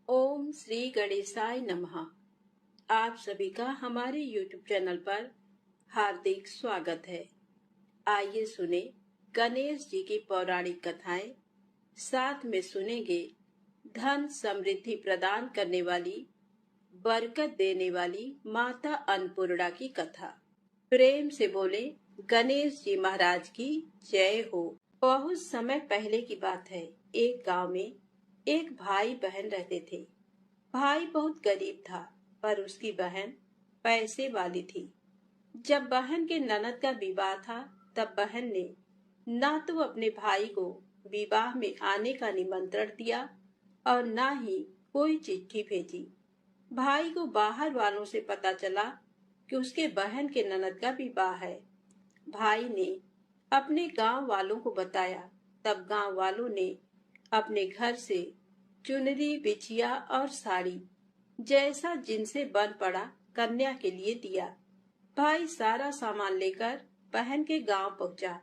ओम श्री गणेशाय नमः। आप सभी का हमारे YouTube चैनल पर हार्दिक स्वागत है। आइए सुने गणेश जी की पौराणिक कथाएं। साथ में सुनेंगे धन समृद्धि प्रदान करने वाली, बरकत देने वाली माता अन्नपूर्णा की कथा। प्रेम से बोले गणेश जी महाराज की जय हो। बहुत समय पहले की बात है। एक गांव में एक भाई बहन रहते थे। भाई बहुत गरीब था, पर उसकी बहन पैसे वाली थी। जब बहन के ननद का विवाह था, तब बहन ने ना तो अपने भाई को विवाह में आने का निमंत्रण दिया और ना ही कोई चिट्ठी भेजी। भाई को बाहर वालों से पता चला कि उसके बहन के ननद का विवाह है। भाई ने अपने गांव वालों को बताया। तब गांव वालों ने अपने घर से चुनरी, बिछिया और साड़ी जैसा जिनसे बन पड़ा कन्या के लिए दिया। भाई सारा सामान लेकर बहन के गांव पहुंचा।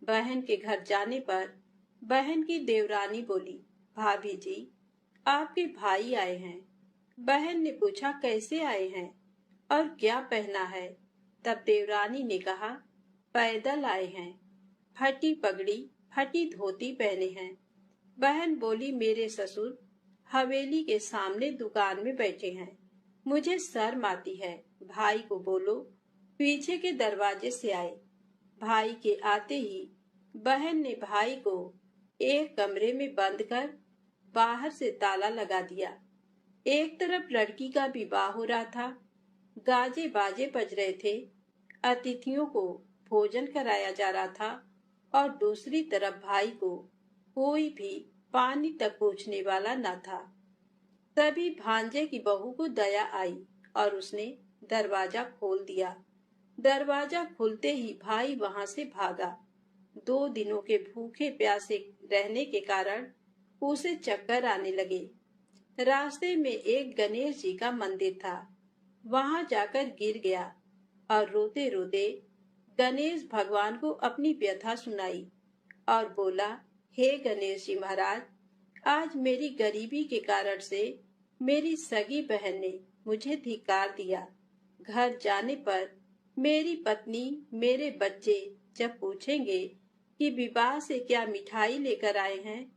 बहन के घर जाने पर बहन की देवरानी बोली, भाभी जी, आपके भाई आए हैं। बहन ने पूछा, कैसे आए हैं और क्या पहना है? तब देवरानी ने कहा, पैदल आए हैं, फटी पगड़ी, फटी धोती पहने हैं। बहन बोली, मेरे ससुर हवेली के सामने दुकान में बैठे हैं, मुझे शर्म आती है। भाई को बोलो पीछे के दरवाजे से आए। भाई के आते ही बहन ने भाई को एक कमरे में बंद कर बाहर से ताला लगा दिया। एक तरफ लड़की का विवाह हो रहा था, गाजे बाजे बज रहे थे, अतिथियों को भोजन कराया जा रहा था, और दूसरी तरफ भाई को कोई भी पानी तक पूछने वाला न था। तभी भांजे की बहू को दया आई और उसने दरवाजा खोल दिया। दरवाजा खुलते ही भाई वहां से भागा। 2 दिनों के भूखे प्यासे रहने के कारण उसे चक्कर आने लगे। रास्ते में एक गणेश जी का मंदिर था, वहां जाकर गिर गया और रोते रोते गणेश भगवान को अपनी व्यथा सुनाई और बोला, हे गणेश जी महाराज, आज मेरी गरीबी के कारण से मेरी सगी बहन ने मुझे धिक्कार दिया। घर जाने पर मेरी पत्नी, मेरे बच्चे जब पूछेंगे कि विवाह से क्या मिठाई लेकर आए हैं,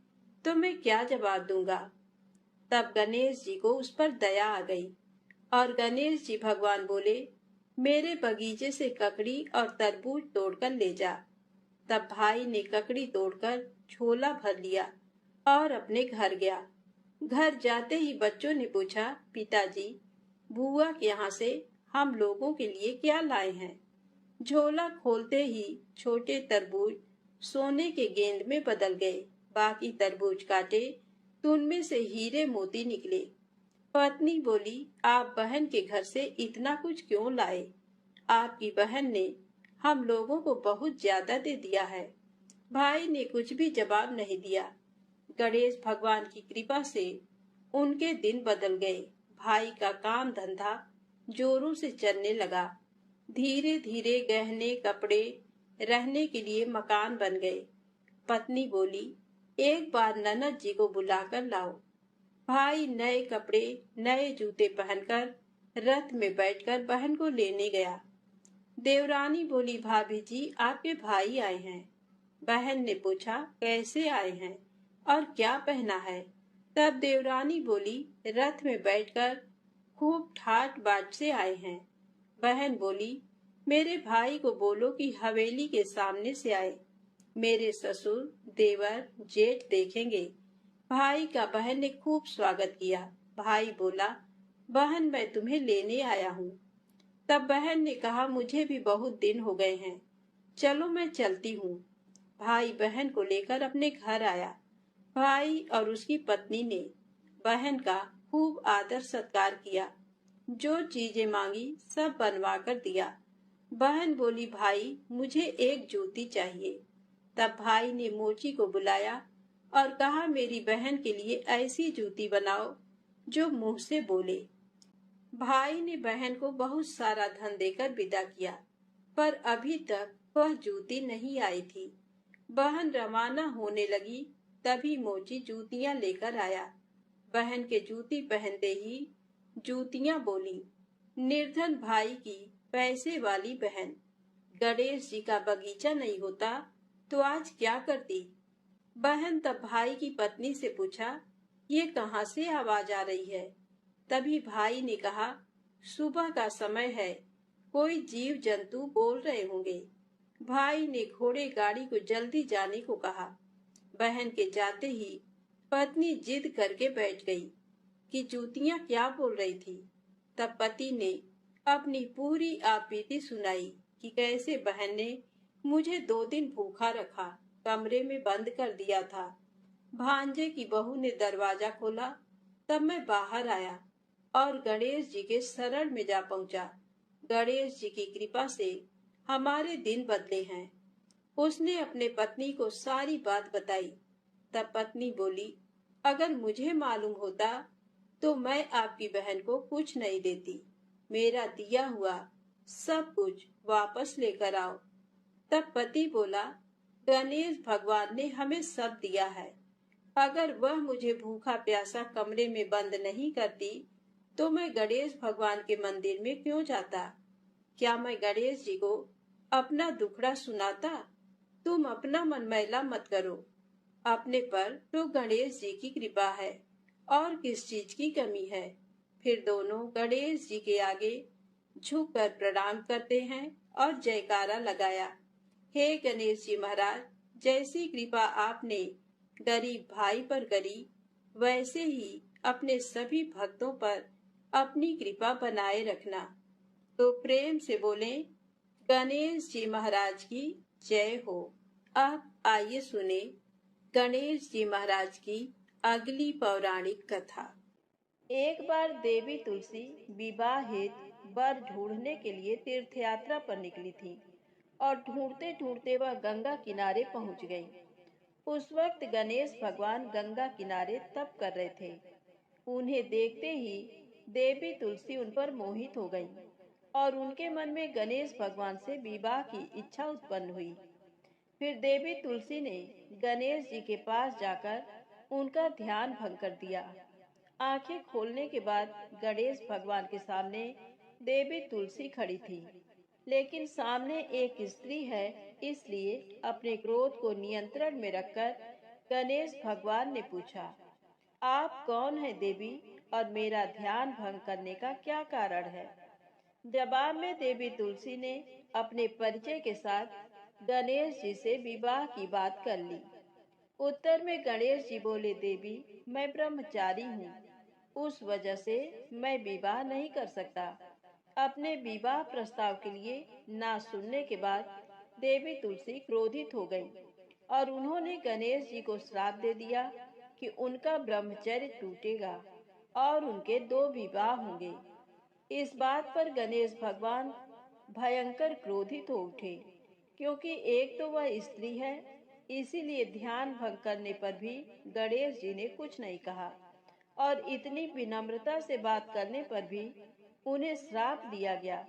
तो मैं क्या जवाब दूंगा? तब गणेश जी को उस पर दया आ गई और गणेश जी भगवान बोले, मेरे बगीचे से ककड़ी और तरबूज तोड़कर ले जा। तब भाई ने ककड़ी तोड़कर झोला भर लिया और अपने घर गया। घर जाते ही बच्चों ने पूछा, पिताजी, बुआ के यहाँ से हम लोगों के लिए क्या लाए हैं? झोला खोलते ही छोटे तरबूज सोने के गेंद में बदल गए। बाकी तरबूज काटे तो उनमें से हीरे मोती निकले। पत्नी बोली, आप बहन के घर से इतना कुछ क्यों लाए? आपकी बहन ने हम लोगों को बहुत ज्यादा दे दिया है। भाई ने कुछ भी जवाब नहीं दिया। गणेश भगवान की कृपा से उनके दिन बदल गए। भाई का काम धंधा जोरों से चलने लगा। धीरे धीरे गहने, कपड़े, रहने के लिए मकान बन गए। पत्नी बोली, एक बार ननद जी को बुलाकर लाओ। भाई नए कपड़े, नए जूते पहनकर रथ में बैठकर बहन को लेने गया। देवरानी बोली, भाभी जी, आपके भाई आए हैं। बहन ने पूछा, कैसे आए हैं और क्या पहना है? तब देवरानी बोली, रथ में बैठकर खूब ठाट बाट से आए हैं। बहन बोली, मेरे भाई को बोलो कि हवेली के सामने से आए, मेरे ससुर, देवर, जेठ देखेंगे। भाई का बहन ने खूब स्वागत किया। भाई बोला, बहन, मैं तुम्हें लेने आया हूँ। तब बहन ने कहा, मुझे भी बहुत दिन हो गए हैं, चलो मैं चलती हूँ। भाई बहन को लेकर अपने घर आया। भाई और उसकी पत्नी ने बहन का खूब आदर सत्कार किया। जो चीजें मांगी सब बनवा कर दिया। बहन बोली, भाई, मुझे एक जूती चाहिए। तब भाई ने मोची को बुलाया और कहा, मेरी बहन के लिए ऐसी जूती बनाओ जो मुंह से बोले। भाई ने बहन को बहुत सारा धन देकर विदा किया, पर अभी तक वह जूती नहीं आई थी। बहन रवाना होने लगी, तभी मोची जूतियां लेकर आया। बहन के जूती पहनते ही जूतियां बोली। निर्धन भाई की पैसे वाली बहन, गणेश जी का बगीचा नहीं होता तो आज क्या करती। बहन तब भाई की पत्नी से पूछा, ये कहाँ से आवाज आ रही है। तभी भाई ने कहा, सुबह का समय है, कोई जीव जंतु बोल रहे होंगे। भाई ने घोड़े गाड़ी को जल्दी जाने को कहा। बहन के जाते ही पत्नी जिद करके बैठ गई कि जूतियां क्या बोल रही थी। तब पति ने अपनी पूरी आपबीती सुनाई कि कैसे बहन ने मुझे 2 दिन भूखा रखा, कमरे में बंद कर दिया था। भांजे की बहू ने दरवाजा खोला, तब मैं बाहर आया और गणेश जी के शरण में जा पहुंचा। गणेश जी की कृपा से हमारे दिन बदले हैं। उसने अपने पत्नी को सारी बात बताई। तब पत्नी बोली, अगर मुझे मालूम होता तो मैं आपकी बहन को कुछ नहीं देती। मेरा दिया हुआ सब कुछ वापस लेकर आओ। तब पति बोला, गणेश भगवान ने हमें सब दिया है। अगर वह मुझे भूखा प्यासा कमरे में बंद नहीं करती तो मैं गणेश भगवान के मंदिर में क्यों जाता। क्या मैं गणेश जी को अपना दुखड़ा सुनाता। तुम अपना मन मैला मत करो, अपने पर तो गणेश जी की कृपा है और किस चीज की कमी है। फिर दोनों गणेश जी के आगे झुककर प्रणाम करते हैं और जयकारा लगाया। हे गणेश जी महाराज, जैसी कृपा आपने गरीब भाई पर करी, वैसे ही अपने सभी भक्तों पर अपनी कृपा बनाए रखना। तो प्रेम से बोले, गणेश जी महाराज की जय हो। अब आइए सुने गणेश जी महाराज की अगली पौराणिक कथा। एक बार देवी तुलसी विवाह हेतु वर ढूंढने के लिए तीर्थ यात्रा पर निकली थी और ढूंढते ढूंढते वह गंगा किनारे पहुंच गई। उस वक्त गणेश भगवान गंगा किनारे तप कर रहे थे। उन्हें देखते ही देवी तुलसी उन पर मोहित हो गई और उनके मन में गणेश भगवान से विवाह की इच्छा उत्पन्न हुई। फिर देवी तुलसी ने गणेश जी के पास जाकर उनका ध्यान भंग कर दिया। आंखें खोलने के बाद गणेश भगवान के सामने देवी तुलसी खड़ी थी, लेकिन सामने एक स्त्री है, इसलिए अपने क्रोध को नियंत्रण में रखकर गणेश भगवान ने पूछा, आप कौन है देवी और मेरा ध्यान भंग करने का क्या कारण है। जवाब में देवी तुलसी ने अपने परिचय के साथ गणेश जी से विवाह की बात कर ली। उत्तर में गणेश जी बोले, देवी मैं ब्रह्मचारी हूँ, उस वजह से मैं विवाह नहीं कर सकता। अपने विवाह प्रस्ताव के लिए ना सुनने के बाद देवी तुलसी क्रोधित हो गई और उन्होंने गणेश जी को श्राप दे दिया कि उनका ब्रह्मचर्य टूटेगा और उनके 2 विवाह होंगे। इस बात पर गणेश भगवान भयंकर क्रोधित हो उठे, क्योंकि एक तो वह स्त्री है, इसीलिए ध्यान भंग करने पर भी गणेश जी ने कुछ नहीं कहा और इतनी विनम्रता से बात करने पर भी उन्हें श्राप दिया गया।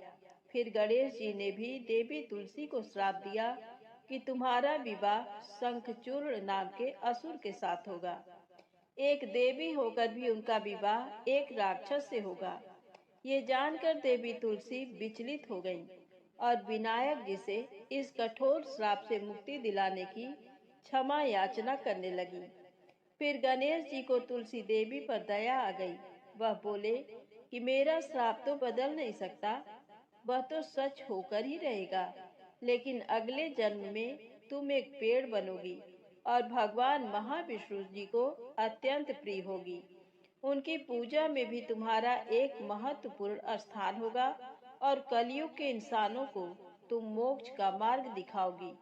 फिर गणेश जी ने भी देवी तुलसी को श्राप दिया कि तुम्हारा विवाह शंखचूर्ण नाम के असुर के साथ होगा। एक देवी होकर भी उनका विवाह एक राक्षस से होगा। ये जानकर देवी तुलसी विचलित हो गईं और विनायक जी से इस कठोर श्राप से मुक्ति दिलाने की क्षमा याचना करने लगी। फिर गणेश जी को तुलसी देवी पर दया आ गई। वह बोले कि मेरा श्राप तो बदल नहीं सकता, वह तो सच होकर ही रहेगा, लेकिन अगले जन्म में तुम एक पेड़ बनोगी और भगवान महाविष्णु जी को अत्यंत प्रिय होगी। उनकी पूजा में भी तुम्हारा एक महत्वपूर्ण स्थान होगा और कलयुग के इंसानों को तुम मोक्ष का मार्ग दिखाओगी।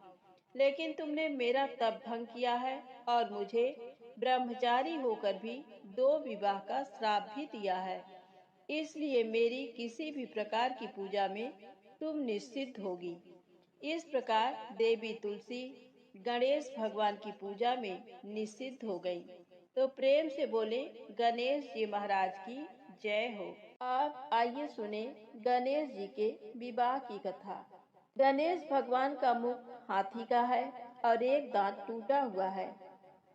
लेकिन तुमने मेरा तप भंग किया है और मुझे ब्रह्मचारी होकर भी 2 विवाह का श्राप भी दिया है, इसलिए मेरी किसी भी प्रकार की पूजा में तुम निश्चित होगी। इस प्रकार देवी तुलसी गणेश भगवान की पूजा में निषिद्ध हो गई। तो प्रेम से बोले, गणेश जी महाराज की जय हो। अब आइए सुने गणेश जी के विवाह की कथा। गणेश भगवान का मुख हाथी का है और एक दांत टूटा हुआ है।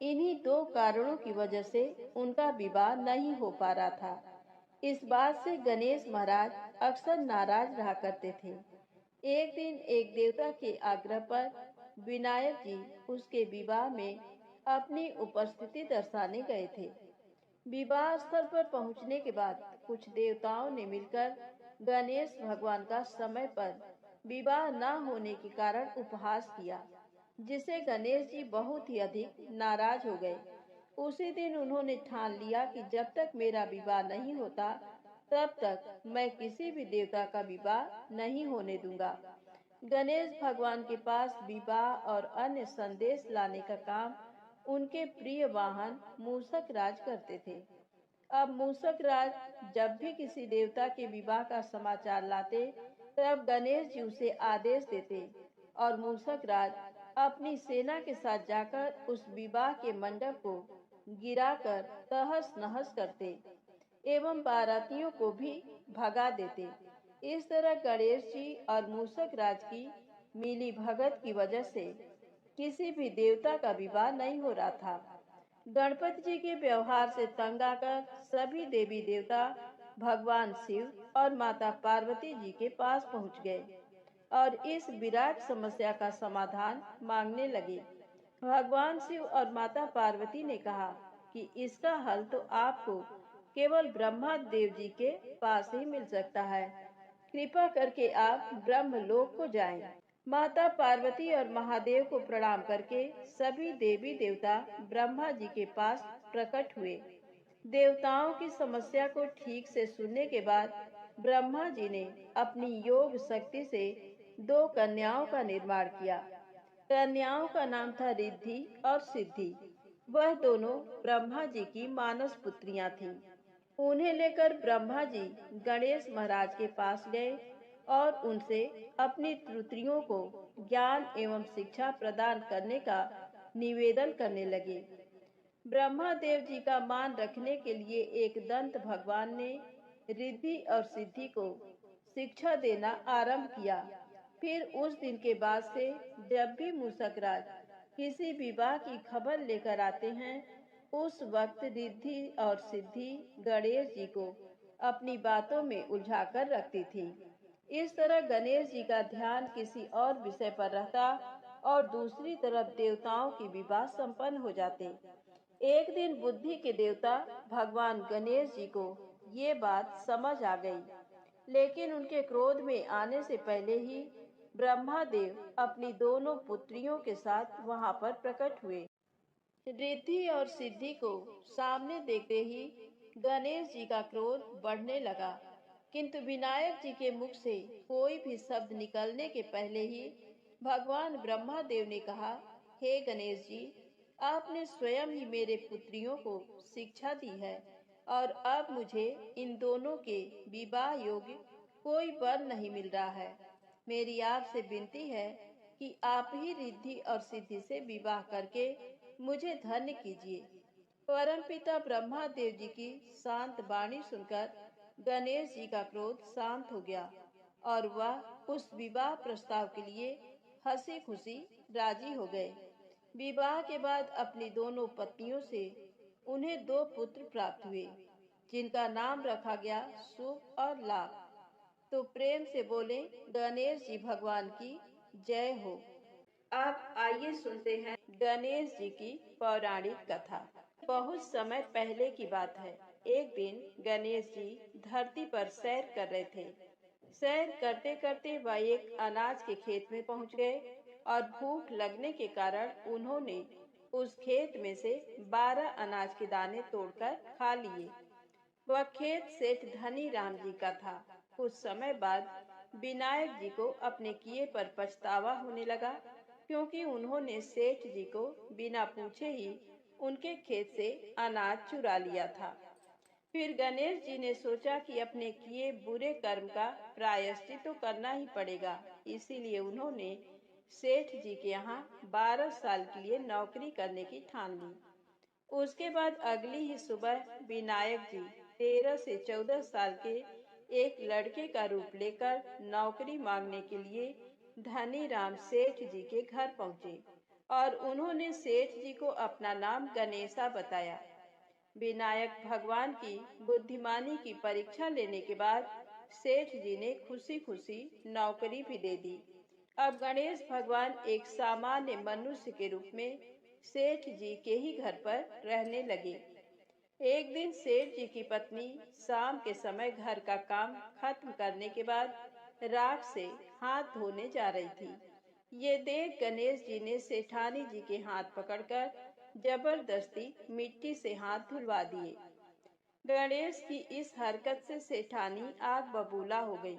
इन्हीं दो कारणों की वजह से उनका विवाह नहीं हो पा रहा था। इस बात से गणेश महाराज अक्सर नाराज रहा करते थे। एक दिन एक देवता के आग्रह पर विनायक जी उसके विवाह में अपनी उपस्थिति दर्शाने गए थे। विवाह स्थल पर पहुंचने के बाद कुछ देवताओं ने मिलकर गणेश भगवान का समय पर विवाह न होने के कारण उपहास किया, जिसे गणेश जी बहुत ही अधिक नाराज हो गए। उसी दिन उन्होंने ठान लिया कि जब तक मेरा विवाह नहीं होता तब तक मैं किसी भी देवता का विवाह नहीं होने दूंगा। गणेश भगवान के पास विवाह और अन्य संदेश लाने का काम उनके प्रिय वाहन मूषक राज करते थे। अब मूषक राज जब भी किसी देवता के विवाह का समाचार लाते, तब गणेश जी उसे आदेश देते और मूषक राज अपनी सेना के साथ जाकर उस विवाह के मंडप को गिराकर तहस नहस करते एवं बारातियों को भी भगा देते। इस तरह गणेश जी और मूषक राज की मिली भगत की वजह से किसी भी देवता का विवाह नहीं हो रहा था। गणपति जी के व्यवहार से तंग आकर सभी देवी देवता भगवान शिव और माता पार्वती जी के पास पहुंच गए और इस विराट समस्या का समाधान मांगने लगे। भगवान शिव और माता पार्वती ने कहा कि इसका हल तो आपको केवल ब्रह्मा देव जी के पास ही मिल सकता है। कृपा करके आप ब्रह्मलोक को जाएं। माता पार्वती और महादेव को प्रणाम करके सभी देवी देवता ब्रह्मा जी के पास प्रकट हुए। देवताओं की समस्या को ठीक से सुनने के बाद ब्रह्मा जी ने अपनी योग शक्ति से दो कन्याओं का निर्माण किया। कन्याओं का नाम था रिद्धि और सिद्धि। वह दोनों ब्रह्मा जी की मानस पुत्रियां थीं। उन्हें लेकर ब्रह्मा जी गणेश महाराज के पास गए और उनसे अपनी पुत्रियों को ज्ञान एवं शिक्षा प्रदान करने का निवेदन करने लगे। ब्रह्मा देव जी का मान रखने के लिए एक दंत भगवान ने रिद्धि और सिद्धि को शिक्षा देना आरंभ किया। फिर उस दिन के बाद से जब भी मूषक राज किसी विवाह की खबर लेकर आते हैं, उस वक्त रिद्धि और सिद्धि गणेश जी को अपनी बातों में उलझाकर रखती थी। इस तरह गणेश जी का ध्यान किसी और विषय पर रहता और दूसरी तरफ देवताओं की विवाह संपन्न हो जाते। एक दिन बुद्धि के देवता भगवान गणेश जी को ये बात समझ आ गई, लेकिन उनके क्रोध में आने से पहले ही ब्रह्मा देव अपनी दोनों पुत्रियों के साथ वहां पर प्रकट हुए। रिद्धि और सिद्धि को सामने देखते ही गणेश जी का क्रोध बढ़ने लगा, किंतु विनायक जी के मुख से कोई भी शब्द निकलने के पहले ही भगवान ब्रह्मा देव ने कहा, हे गणेश जी, आपने स्वयं ही मेरे पुत्रियों को शिक्षा दी है और अब मुझे इन दोनों के विवाह योग्य कोई वर नहीं मिल रहा है। मेरी आपसे विनती है कि आप ही रिद्धि और सिद्धि से विवाह करके मुझे धन्य कीजिए। परमपिता ब्रह्मा देव जी की शांत वाणी सुनकर गणेश जी का क्रोध शांत हो गया और वह उस विवाह प्रस्ताव के लिए हंसी खुशी राजी हो गए। विवाह के बाद अपनी दोनों पत्नियों से उन्हें दो पुत्र प्राप्त हुए, जिनका नाम रखा गया शुभ और लाभ। तो प्रेम से बोले गणेश जी भगवान की जय हो। अब आइए सुनते हैं गणेश जी की पौराणिक कथा। बहुत समय पहले की बात है। एक दिन गणेश जी धरती पर सैर कर रहे थे। सैर करते करते वह एक अनाज के खेत में पहुंच गए और भूख लगने के कारण उन्होंने उस खेत में से 12 अनाज के दाने तोड़कर खा लिए। वह खेत सेठ धनी राम जी का था। कुछ समय बाद विनायक जी को अपने किए पर पछतावा होने लगा, क्योंकि उन्होंने सेठ जी को बिना पूछे ही उनके खेत से अनाज चुरा लिया था। फिर गणेश जी ने सोचा कि अपने किए बुरे कर्म का प्रायश्चित तो करना ही पड़ेगा। इसीलिए उन्होंने सेठ जी के यहाँ 12 साल के लिए नौकरी करने की ठान ली। उसके बाद अगली ही सुबह विनायक जी 13 से 14 साल के एक लड़के का रूप लेकर नौकरी मांगने के लिए धनी राम सेठ जी के घर पहुंचे और उन्होंने सेठ जी को अपना नाम गणेशा बताया। विनायक भगवान की बुद्धिमानी की परीक्षा लेने के बाद सेठ जी ने खुशी खुशी नौकरी भी दे दी। अब गणेश भगवान एक सामान्य मनुष्य के रूप में सेठ जी के ही घर पर रहने लगे। एक दिन सेठ जी की पत्नी शाम के समय घर का काम खत्म करने के बाद राख से हाथ धोने जा रही थी। ये देख गणेश जी ने सेठानी जी के हाथ पकड़कर जबरदस्ती मिट्टी से हाथ धुलवा दिए। गणेश की इस हरकत से सेठानी आग बबूला हो गई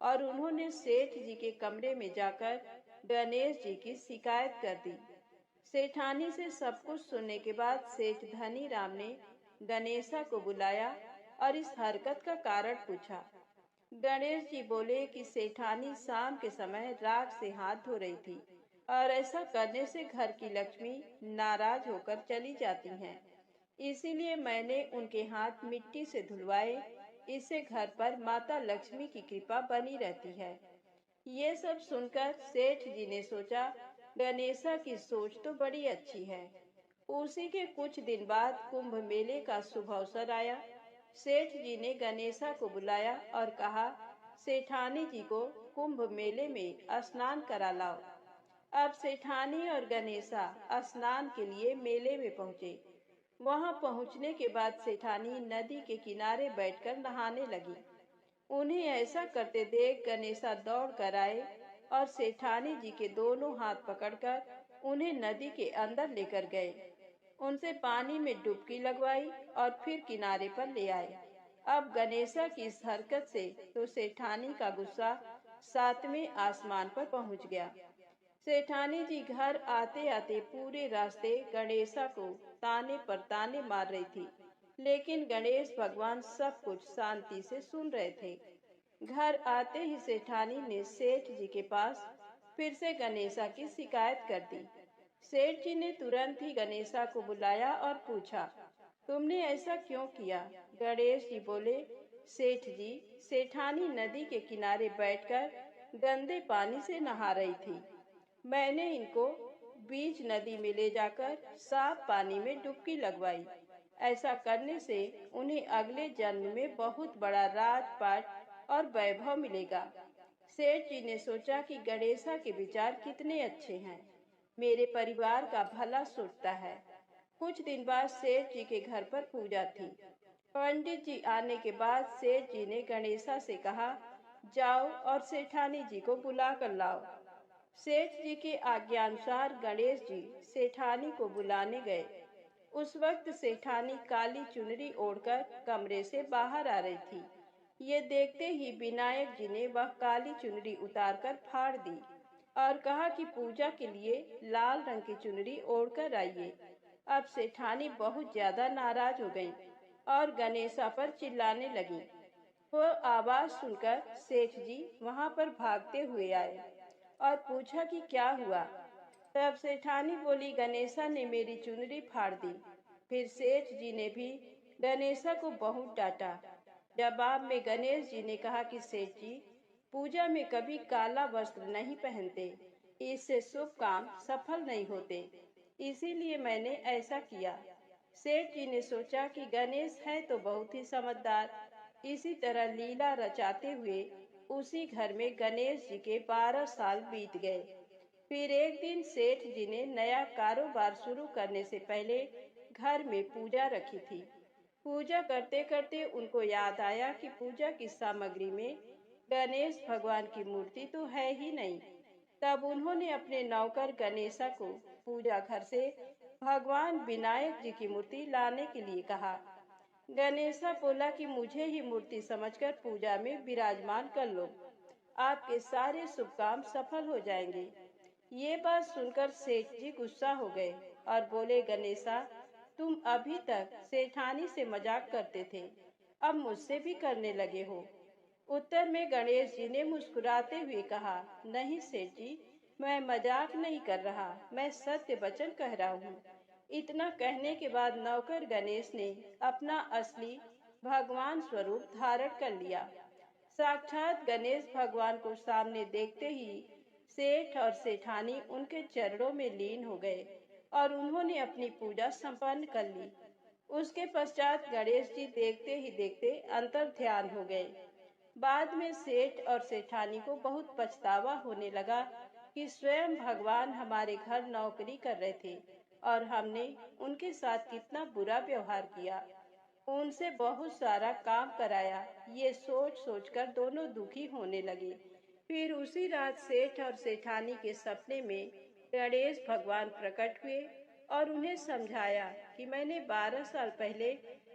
और उन्होंने सेठ जी के कमरे में जाकर गणेश जी की शिकायत कर दी। सेठानी से सब कुछ सुनने के बाद सेठ धनी राम ने गणेशा को बुलाया और इस हरकत का कारण पूछा। गणेश जी बोले कि सेठानी शाम के समय राख से हाथ धो रही थी और ऐसा करने से घर की लक्ष्मी नाराज होकर चली जाती हैं। इसीलिए मैंने उनके हाथ मिट्टी से धुलवाए। इससे घर पर माता लक्ष्मी की कृपा बनी रहती है। ये सब सुनकर सेठ जी ने सोचा, गणेशा की सोच तो बड़ी अच्छी है। उसी के कुछ दिन बाद कुंभ मेले का शुभ अवसर आया। सेठ जी ने गणेशा को बुलाया और कहा, सेठानी जी को कुंभ मेले में स्नान करा लाओ। अब सेठानी और गणेशा स्नान के लिए मेले में पहुंचे। वहां पहुंचने के बाद सेठानी नदी के किनारे बैठकर नहाने लगी। उन्हें ऐसा करते देख गणेशा दौड़ कर आए और सेठानी जी के दोनों हाथ पकड़कर उन्हें नदी के अंदर लेकर गए। उनसे पानी में डुबकी लगवाई और फिर किनारे पर ले आए। अब गणेशा की इस हरकत से तो सेठानी का गुस्सा 7वें आसमान पर पहुंच गया। सेठानी जी घर आते आते पूरे रास्ते गणेशा को ताने पर ताने मार रही थी, लेकिन गणेश भगवान सब कुछ शांति से सुन रहे थे। घर आते ही सेठानी ने सेठ जी के पास फिर से गणेशा की शिकायत कर दी। सेठ जी ने तुरंत ही गणेशा को बुलाया और पूछा, तुमने ऐसा क्यों किया? गणेश जी बोले, सेठ जी, सेठानी नदी के किनारे बैठकर गंदे पानी से नहा रही थी। मैंने इनको बीच नदी में ले जाकर साफ पानी में डुबकी लगवाई। ऐसा करने से उन्हें अगले जन्म में बहुत बड़ा राजपाट और वैभव मिलेगा। सेठ जी ने सोचा कि गणेशा के विचार कितने अच्छे हैं, मेरे परिवार का भला सोचता है। कुछ दिन बाद सेठ जी के घर पर पूजा थी। पंडित जी आने के बाद सेठ जी ने गणेशा से कहा, जाओ और सेठानी जी को बुला कर लाओ। सेठ जी के आज्ञानुसार गणेश जी सेठानी को बुलाने गए। उस वक्त सेठानी काली चुनरी ओढ़कर कमरे से बाहर आ रही थी। ये देखते ही विनायक जी ने वह काली चुनरी उतारकर फाड़ दी और कहा कि पूजा के लिए लाल रंग की चुनरी ओढ़कर आइए। अब सेठानी बहुत ज्यादा नाराज हो गई और गणेशा पर चिल्लाने लगी। वो आवाज सुनकर सेठ जी वहां पर भागते हुए आए और पूछा कि क्या हुआ। तब सेठानी बोली, गणेशा ने मेरी चुनरी फाड़ दी। फिर सेठ जी ने भी गणेशा को बहुत डांटा। जवाब में गणेश जी ने कहा कि सेठ जी, पूजा में कभी काला वस्त्र नहीं पहनते, इससे शुभ काम सफल नहीं होते, इसीलिए मैंने ऐसा किया। सेठ जी ने सोचा कि गणेश है तो बहुत ही समझदार। इसी तरह लीला रचाते हुए उसी घर में गणेश जी के 12 साल बीत गए। फिर एक दिन सेठ जी ने नया कारोबार शुरू करने से पहले घर में पूजा रखी थी। पूजा करते करते उनको याद आया कि पूजा की सामग्री में गणेश भगवान की मूर्ति तो है ही नहीं। तब उन्होंने अपने नौकर गणेशा को पूजा घर से भगवान विनायक जी की मूर्ति लाने के लिए कहा। गणेशा बोला कि मुझे ही मूर्ति समझकर पूजा में विराजमान कर लो, आपके सारे शुभ काम सफल हो जाएंगे। ये बात सुनकर सेठ जी गुस्सा हो गए और बोले, गणेशा, तुम अभी तक सेठानी से मजाक करते थे, अब मुझसे भी करने लगे हो। उत्तर में गणेश जी ने मुस्कुराते हुए कहा, नहीं सेठ जी, मैं मजाक नहीं कर रहा, मैं सत्य वचन कह रहा हूँ। इतना कहने के बाद नौकर गणेश ने अपना असली भगवान स्वरूप धारण कर लिया। साक्षात गणेश भगवान को सामने देखते ही सेठ और सेठानी उनके चरणों में लीन हो गए और उन्होंने अपनी पूजा संपन्न कर ली। उसके पश्चात गणेश जी देखते ही देखते अंतर ध्यान हो गए। बाद में सेठ और सेठानी को बहुत पछतावा होने लगा कि स्वयं भगवान हमारे घर नौकरी कर रहे थे और हमने उनके साथ कितना बुरा व्यवहार किया, उनसे बहुत सारा काम कराया। ये सोच सोचकर दोनों दुखी होने लगे। फिर उसी रात सेठ और सेठानी के सपने में गणेश भगवान प्रकट हुए और उन्हें समझाया कि मैंने 12 साल पहले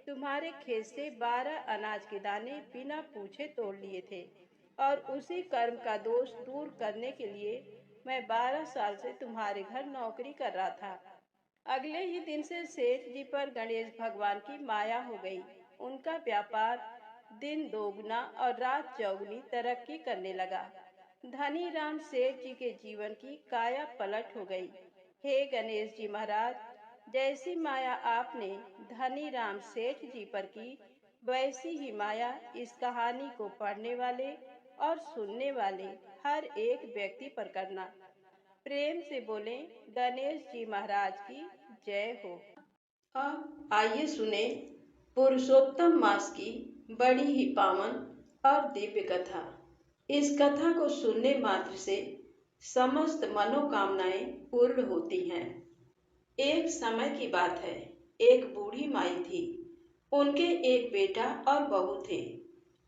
तुम्हारे खेत से 12 अनाज के दाने बिना पूछे तोड़ लिए थे और उसी कर्म का दोष दूर करने के लिए मैं 12 साल से तुम्हारे घर नौकरी कर रहा था। अगले ही दिन से सेठ जी पर गणेश भगवान की माया हो गई। उनका व्यापार दिन दोगुना और रात चौगुनी तरक्की करने लगा। धनी राम सेठ जी के जीवन की काया पलट हो गई। हे गणेश जी महाराज, जैसी माया आपने धनी राम सेठ जी पर की, वैसी ही माया इस कहानी को पढ़ने वाले और सुनने वाले हर एक व्यक्ति पर करना। प्रेम से बोले गणेश जी महाराज की जय हो। अब आइए सुने पुरुषोत्तम मास की बड़ी ही पावन और दिव्य कथा। इस कथा को सुनने मात्र से समस्त मनोकामनाएं पूर्ण होती हैं। एक समय की बात है, एक बूढ़ी माई थी। उनके एक बेटा और बहू थे।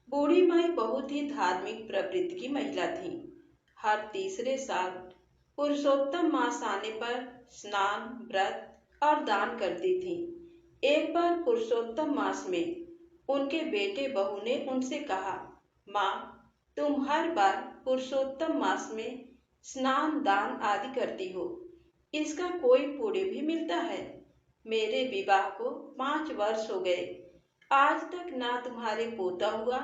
बूढ़ी माई बहुत ही धार्मिक प्रवृत्ति की महिला थी। हर तीसरे साल पुरुषोत्तम मास आने पर स्नान, व्रत और दान करती थी। एक बार पुरुषोत्तम मास में उनके बेटे बहू ने उनसे कहा, माँ, तुम हर बार पुरुषोत्तम मास में स्नान, दान आदि करती हो, इसका कोई पुण्य भी मिलता है? मेरे विवाह को 5 वर्ष हो गए, आज तक ना तुम्हारे पोता हुआ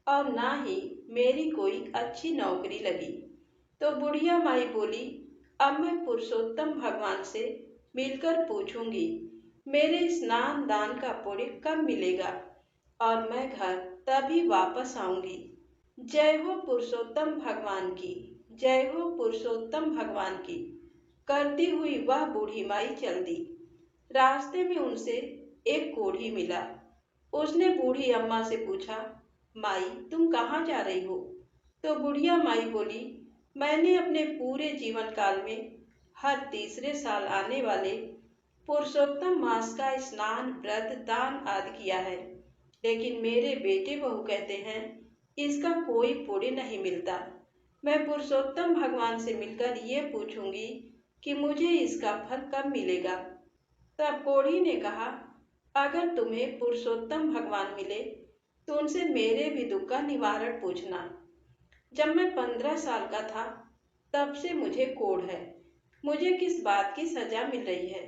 और ना ही मेरी कोई अच्छी नौकरी लगी। तो बुढ़िया माई बोली, अब मैं पुरुषोत्तम भगवान से मिलकर पूछूंगी मेरे स्नान दान का पुण्य कब मिलेगा और मैं घर तभी वापस आऊंगी। जय हो पुरुषोत्तम भगवान की, जय हो पुरुषोत्तम भगवान की करती हुई वह बूढ़ी माई चल दी। रास्ते में उनसे एक कोढ़ी मिला। उसने बूढ़ी अम्मा से पूछा, माई, तुम कहाँ जा रही हो? तो बुढ़िया माई बोली, मैंने अपने पूरे जीवन काल में हर तीसरे साल आने वाले पुरुषोत्तम मास का स्नान, व्रत, दान आदि किया है, लेकिन मेरे बेटे बहू कहते हैं इसका कोई पुण्य नहीं मिलता। मैं पुरुषोत्तम भगवान से मिलकर ये पूछूंगी कि मुझे इसका फल कब मिलेगा। तब कोढ़ी ने कहा, अगर तुम्हें पुरुषोत्तम भगवान मिले तो उनसे मेरे भी दुख का निवारण पूछना। जब मैं 15 साल का था तब से मुझे कोढ़ है, मुझे किस बात की सजा मिल रही है?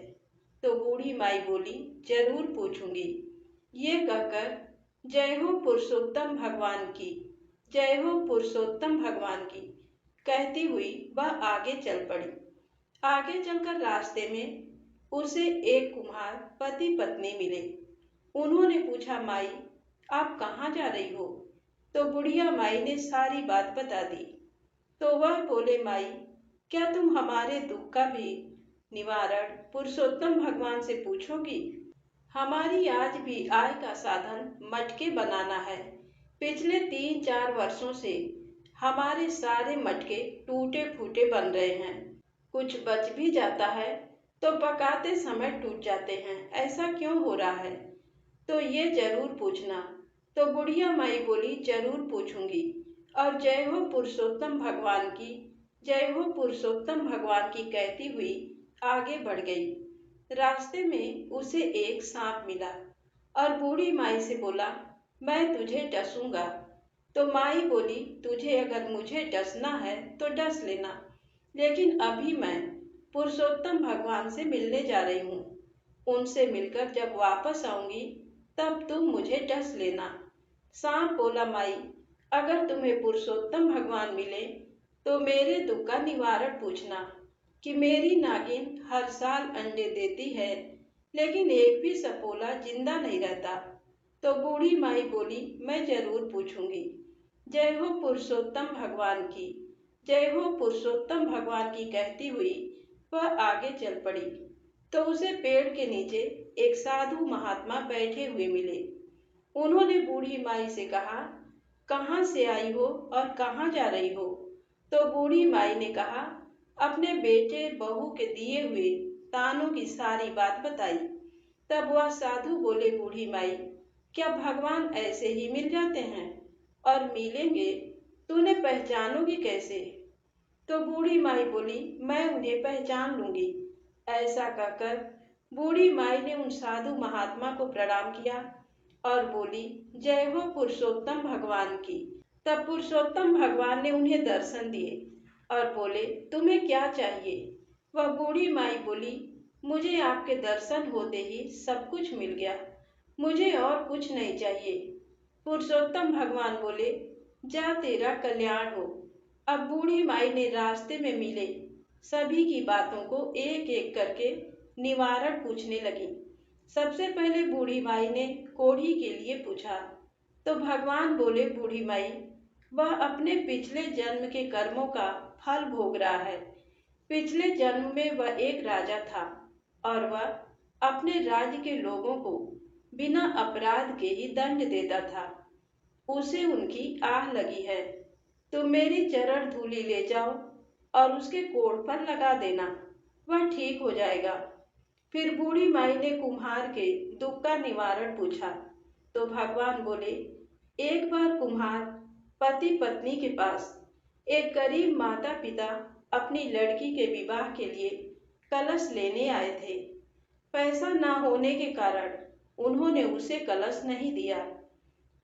तो बूढ़ी माई बोली, जरूर पूछूंगी। ये कहकर जय हो पुरुषोत्तम भगवान की, जय हो पुरुषोत्तम भगवान की कहती हुई वह आगे चल पड़ी। आगे चलकर रास्ते में उसे एक कुम्हार पति पत्नी मिले। उन्होंने पूछा, माई, आप कहाँ जा रही हो? तो बुढ़िया माई ने सारी बात बता दी। तो वह बोले, माई, क्या तुम हमारे दुख का भी निवारण पुरुषोत्तम भगवान से पूछोगी? हमारी आज भी आय का साधन मटके बनाना है। पिछले 3-4 वर्षों से हमारे सारे मटके टूटे फूटे बन रहे हैं। कुछ बच भी जाता है तो पकाते समय टूट जाते हैं। ऐसा क्यों हो रहा है? तो ये जरूर पूछना। तो बुढ़िया माई बोली, जरूर पूछूंगी। और जय हो पुरुषोत्तम भगवान की, जय हो पुरुषोत्तम भगवान की कहती हुई आगे बढ़ गई। रास्ते में उसे एक सांप मिला और बूढ़ी माई से बोला, मैं तुझे डसूंगा। तो माई बोली, तुझे अगर मुझे डसना है तो डस लेना, लेकिन अभी मैं पुरुषोत्तम भगवान से मिलने जा रही हूँ। उनसे मिलकर जब वापस आऊंगी तब तुम मुझे डस लेना। सांप बोला, माई, अगर तुम्हें पुरुषोत्तम भगवान मिले तो मेरे दुख का निवारण पूछना कि मेरी नागिन हर साल अंडे देती है, लेकिन एक भी सपोला जिंदा नहीं रहता। तो बूढ़ी माई बोली, मैं जरूर पूछूंगी। जय हो पुरुषोत्तम भगवान की, जय हो पुरुषोत्तम भगवान की कहती हुई वह आगे चल पड़ी तो उसे पेड़ के नीचे एक साधु महात्मा बैठे हुए मिले। उन्होंने बूढ़ी माई से कहा, कहाँ से आई हो और कहाँ जा रही हो? तो बूढ़ी माई ने कहा, अपने बेटे बहू के दिए हुए तानों की सारी बात बताई। तब वह साधु बोले, बूढ़ी माई, क्या भगवान ऐसे ही मिल जाते हैं? और मिलेंगे तो उन्हें पहचानोगी कैसे? तो बूढ़ी माई बोली, मैं उन्हें पहचान लूंगी। ऐसा कहकर बूढ़ी माई ने उन साधु महात्मा को प्रणाम किया और बोली, जय हो पुरुषोत्तम भगवान की। तब पुरुषोत्तम भगवान ने उन्हें दर्शन दिए और बोले, तुम्हें क्या चाहिए? वह बूढ़ी माई बोली, मुझे आपके दर्शन होते ही सब कुछ मिल गया, मुझे और कुछ नहीं चाहिए। पुरुषोत्तम भगवान बोले, जा तेरा कल्याण हो। अब बूढ़ी माई ने रास्ते में मिले सभी की बातों को एक एक करके निवारण पूछने लगी। सबसे पहले बूढ़ी माई ने कोढ़ी के लिए पूछा तो भगवान बोले, बूढ़ी माई, वह अपने पिछले जन्म के कर्मों का फल भोग रहा है। पिछले जन्म में वह एक राजा था और वह अपने राज्य के लोगों को बिना अपराध के ही दंड देता था। उसे उनकी आह लगी है, तो मेरी चरण धूलि ले जाओ और उसके कोढ़ पर लगा देना, वह ठीक हो जाएगा। फिर बूढ़ी माई ने कुम्हार के दुख का निवारण पूछा तो भगवान बोले, एक बार कुम्हार पति पत्नी के पास एक गरीब माता पिता अपनी लड़की के विवाह के लिए कलश लेने आए थे। पैसा ना होने के कारण उन्होंने उसे कलश नहीं दिया।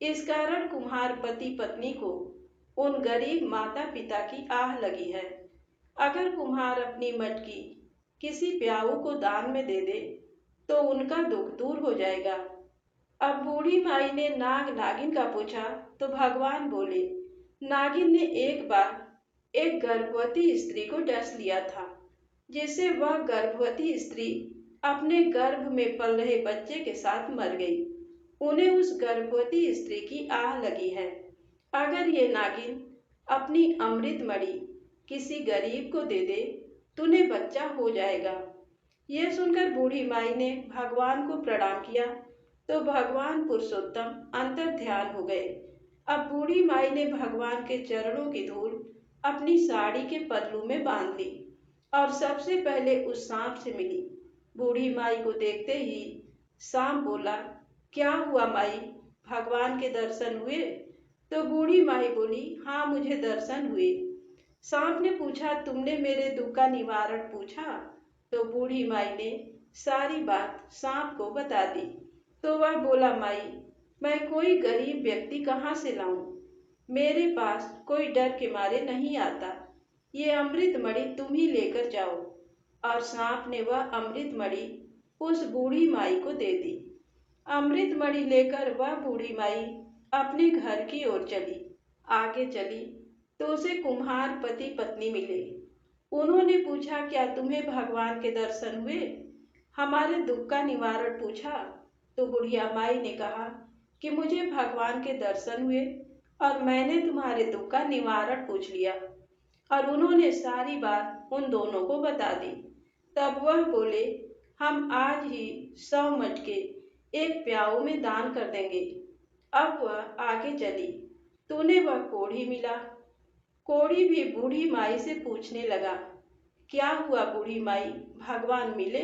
इस कारण कुम्हार पति पत्नी को उन गरीब माता पिता की आह लगी है। अगर कुम्हार अपनी मटकी किसी प्याऊ को दान में दे दे तो उनका दुख दूर हो जाएगा। अब बूढ़ी माई ने नाग नागिन का पूछा तो भगवान बोले, नागिन ने एक बार एक गर्भवती स्त्री को डस लिया था, जिससे वह गर्भवती स्त्री अपने गर्भ में पल रहे बच्चे के साथ मर गई। उन्हें उस गर्भवती स्त्री की आह लगी है। अगर ये नागिन अपनी अमृत मणि किसी गरीब को दे दे तो उन्हें बच्चा हो जाएगा। यह सुनकर बूढ़ी माई ने भगवान को प्रणाम किया तो भगवान पुरुषोत्तम अंतर ध्यान हो गए। अब बूढ़ी माई ने भगवान के चरणों की धूल अपनी साड़ी के पल्लू में बांध ली और सबसे पहले उस सांप से मिली। बूढ़ी माई को देखते ही सांप बोला, क्या हुआ माई, भगवान के दर्शन हुए? तो बूढ़ी माई बोली, हाँ मुझे दर्शन हुए। सांप ने पूछा, तुमने मेरे दुख का निवारण पूछा? तो बूढ़ी माई ने सारी बात सांप को बता दी। तो वह बोला, माई, मैं कोई गरीब व्यक्ति कहाँ से लाऊं? मेरे पास कोई डर के मारे नहीं आता। ये अमृत मणि तुम ही लेकर जाओ। और सांप ने वह अमृत मणि उस बूढ़ी माई को दे दी। अमृत मणि लेकर वह बूढ़ी माई अपने घर की ओर चली। आगे चली तो उसे कुम्हार पति पत्नी मिले। उन्होंने पूछा, क्या तुम्हें भगवान के दर्शन हुए? हमारे दुख का निवारण पूछा? तो बुढ़िया माई ने कहा कि मुझे भगवान के दर्शन हुए और मैंने तुम्हारे दुख का निवारण पूछ लिया। और उन्होंने सारी बात उन दोनों को बता दी। तब वह बोले, हम आज ही 100 मटके एक प्याऊ में दान कर देंगे। अब वह आगे चली तो उन्हें वह कोढ़ी मिला। कोढ़ी भी बूढ़ी माई से पूछने लगा, क्या हुआ बूढ़ी माई, भगवान मिले?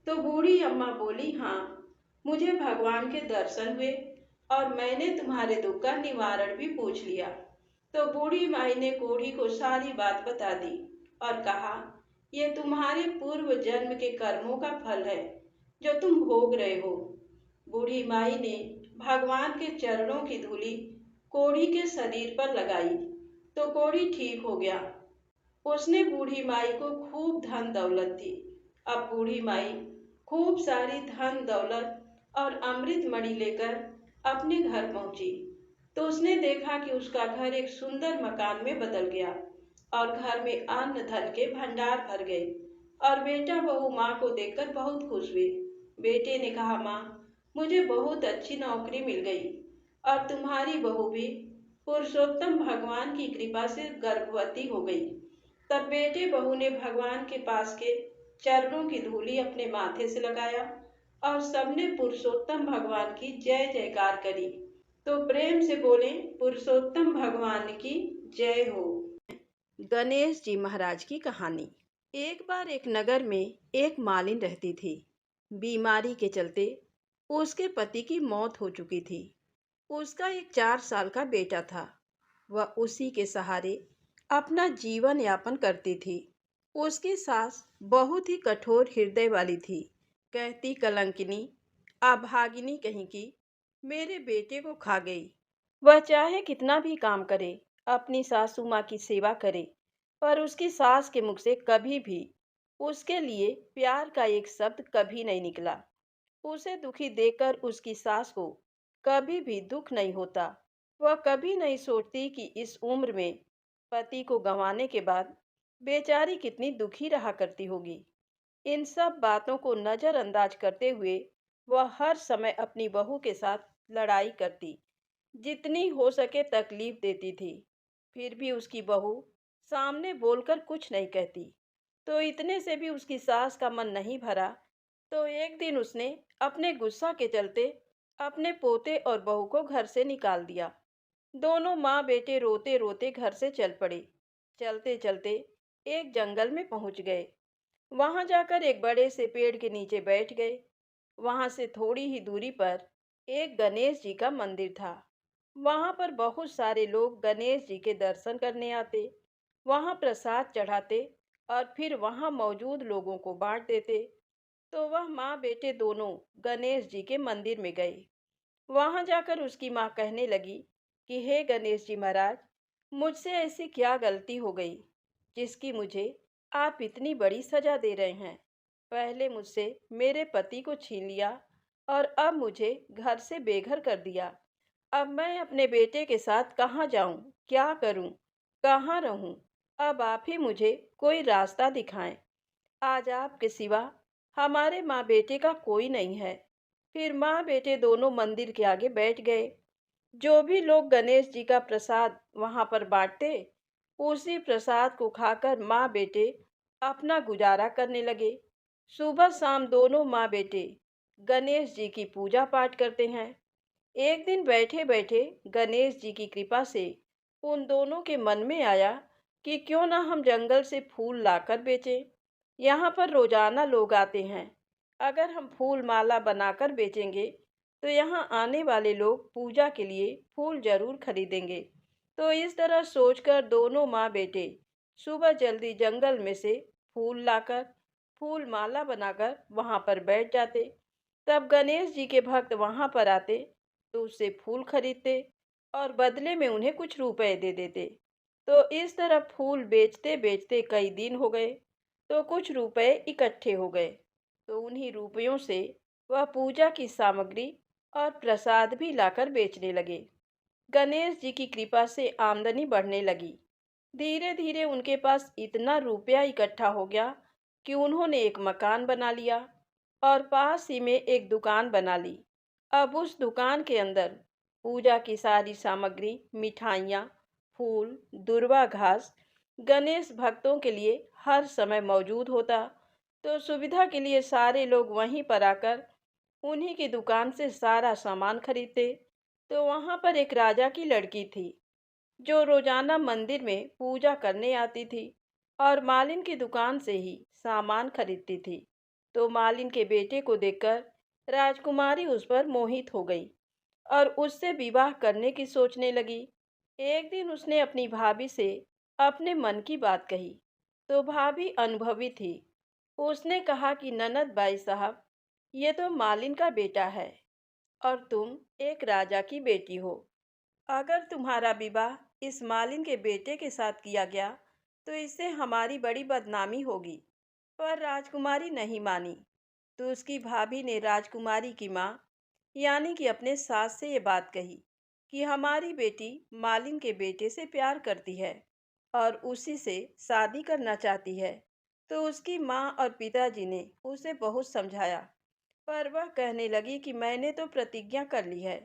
तो बूढ़ी अम्मा बोली, हाँ मुझे भगवान के दर्शन हुए और मैंने तुम्हारे दुख का निवारण भी पूछ लिया। तो बूढ़ी माई ने कोढ़ी को सारी बात बता दी और कहा, ये तुम्हारे पूर्व जन्म के कर्मों का फल है जो तुम भोग रहे हो। बूढ़ी माई ने भगवान के चरणों की धूली कोढ़ी के शरीर पर लगाई तो कोढ़ी ठीक हो गया। उसने बूढ़ी माई को खूब धन दौलत दी। अब बूढ़ी माई खूब सारी धन दौलत और अमृत मणि लेकर अपने घर पहुंची तो उसने देखा कि उसका घर एक सुंदर मकान में बदल गया और घर में अन्न धन के भंडार भर गए। और बेटा बहू माँ को देखकर बहुत खुश हुए। बेटे ने कहा, माँ, मुझे बहुत अच्छी नौकरी मिल गई और तुम्हारी बहू भी पुरुषोत्तम भगवान की कृपा से गर्भवती हो गई। तब बेटे बहू ने भगवान के पास के चरणों की धूली अपने माथे से लगाया और सबने पुरुषोत्तम भगवान की जय जयकार करी। तो प्रेम से बोले, पुरुषोत्तम भगवान की जय हो। गणेश जी महाराज की कहानी। एक बार एक नगर में एक मालिन रहती थी। बीमारी के चलते उसके पति की मौत हो चुकी थी। उसका एक 4 साल का बेटा था। वह उसी के सहारे अपना जीवन यापन करती थी। उसकी सास बहुत ही कठोर हृदय वाली थी। कहती, कलंकिनी, अभागिनी कहीं की, मेरे बेटे को खा गई। वह चाहे कितना भी काम करे, अपनी सासू माँ की सेवा करे, पर उसकी सास के मुख से कभी भी उसके लिए प्यार का एक शब्द कभी नहीं निकला। उसे दुखी देखकर उसकी सास को कभी भी दुख नहीं होता। वह कभी नहीं सोचती कि इस उम्र में पति को गंवाने के बाद बेचारी कितनी दुखी रहा करती होगी। इन सब बातों को नजरअंदाज करते हुए वह हर समय अपनी बहू के साथ लड़ाई करती, जितनी हो सके तकलीफ देती थी। फिर भी उसकी बहू सामने बोलकर कुछ नहीं कहती। तो इतने से भी उसकी सास का मन नहीं भरा। तो एक दिन उसने अपने गुस्सा के चलते अपने पोते और बहू को घर से निकाल दिया। दोनों माँ बेटे रोते रोते घर से चल पड़े। चलते चलते एक जंगल में पहुंच गए। वहां जाकर एक बड़े से पेड़ के नीचे बैठ गए। वहां से थोड़ी ही दूरी पर एक गणेश जी का मंदिर था। वहां पर बहुत सारे लोग गणेश जी के दर्शन करने आते, वहां प्रसाद चढ़ाते और फिर वहां मौजूद लोगों को बांट देते। तो वह माँ बेटे दोनों गणेश जी के मंदिर में गए। वहां जाकर उसकी माँ कहने लगी कि हे गणेश जी महाराज, मुझसे ऐसी क्या गलती हो गई जिसकी मुझे आप इतनी बड़ी सजा दे रहे हैं। पहले मुझसे मेरे पति को छीन लिया और अब मुझे घर से बेघर कर दिया। अब मैं अपने बेटे के साथ कहाँ जाऊं, क्या करूं, कहाँ रहूं? अब आप ही मुझे कोई रास्ता दिखाएं। आज आपके सिवा हमारे माँ बेटे का कोई नहीं है। फिर माँ बेटे दोनों मंदिर के आगे बैठ गए। जो भी लोग गणेश जी का प्रसाद वहां पर बांटते, उसी प्रसाद को खाकर माँ बेटे अपना गुजारा करने लगे। सुबह शाम दोनों माँ बेटे गणेश जी की पूजा पाठ करते हैं। एक दिन बैठे बैठे गणेश जी की कृपा से उन दोनों के मन में आया कि क्यों ना हम जंगल से फूल लाकर बेचें। यहाँ पर रोजाना लोग आते हैं। अगर हम फूल माला बनाकर बेचेंगे तो यहाँ आने वाले लोग पूजा के लिए फूल जरूर खरीदेंगे। तो इस तरह सोचकर दोनों माँ बेटे सुबह जल्दी जंगल में से फूल लाकर फूल माला बनाकर वहाँ पर बैठ जाते। तब गणेश जी के भक्त वहाँ पर आते तो उससे फूल खरीदते और बदले में उन्हें कुछ रुपए दे देते। तो इस तरह फूल बेचते बेचते कई दिन हो गए। तो कुछ रुपए इकट्ठे हो गए। तो उन्हीं रुपयों से वह पूजा की सामग्री और प्रसाद भी लाकर बेचने लगे। गणेश जी की कृपा से आमदनी बढ़ने लगी। धीरे धीरे उनके पास इतना रुपया इकट्ठा हो गया कि उन्होंने एक मकान बना लिया और पास ही में एक दुकान बना ली। अब उस दुकान के अंदर पूजा की सारी सामग्री, मिठाइयाँ, फूल, दुर्वा घास गणेश भक्तों के लिए हर समय मौजूद होता। तो सुविधा के लिए सारे लोग वहीं पर आकर उन्हीं की दुकान से सारा सामान खरीदते। तो वहां पर एक राजा की लड़की थी जो रोजाना मंदिर में पूजा करने आती थी और मालिन की दुकान से ही सामान खरीदती थी। तो मालिन के बेटे को देखकर राजकुमारी उस पर मोहित हो गई और उससे विवाह करने की सोचने लगी। एक दिन उसने अपनी भाभी से अपने मन की बात कही। तो भाभी अनुभवी थी। उसने कहा कि ननद बाई साहब, ये तो मालिन का बेटा है और तुम एक राजा की बेटी हो। अगर तुम्हारा विवाह इस मालिन के बेटे के साथ किया गया तो इससे हमारी बड़ी बदनामी होगी। पर राजकुमारी नहीं मानी। तो उसकी भाभी ने राजकुमारी की माँ यानी कि अपने सास से ये बात कही कि हमारी बेटी मालिन के बेटे से प्यार करती है और उसी से शादी करना चाहती है। तो उसकी माँ और पिताजी ने उसे बहुत समझाया, पर वह कहने लगी कि मैंने तो प्रतिज्ञा कर ली है।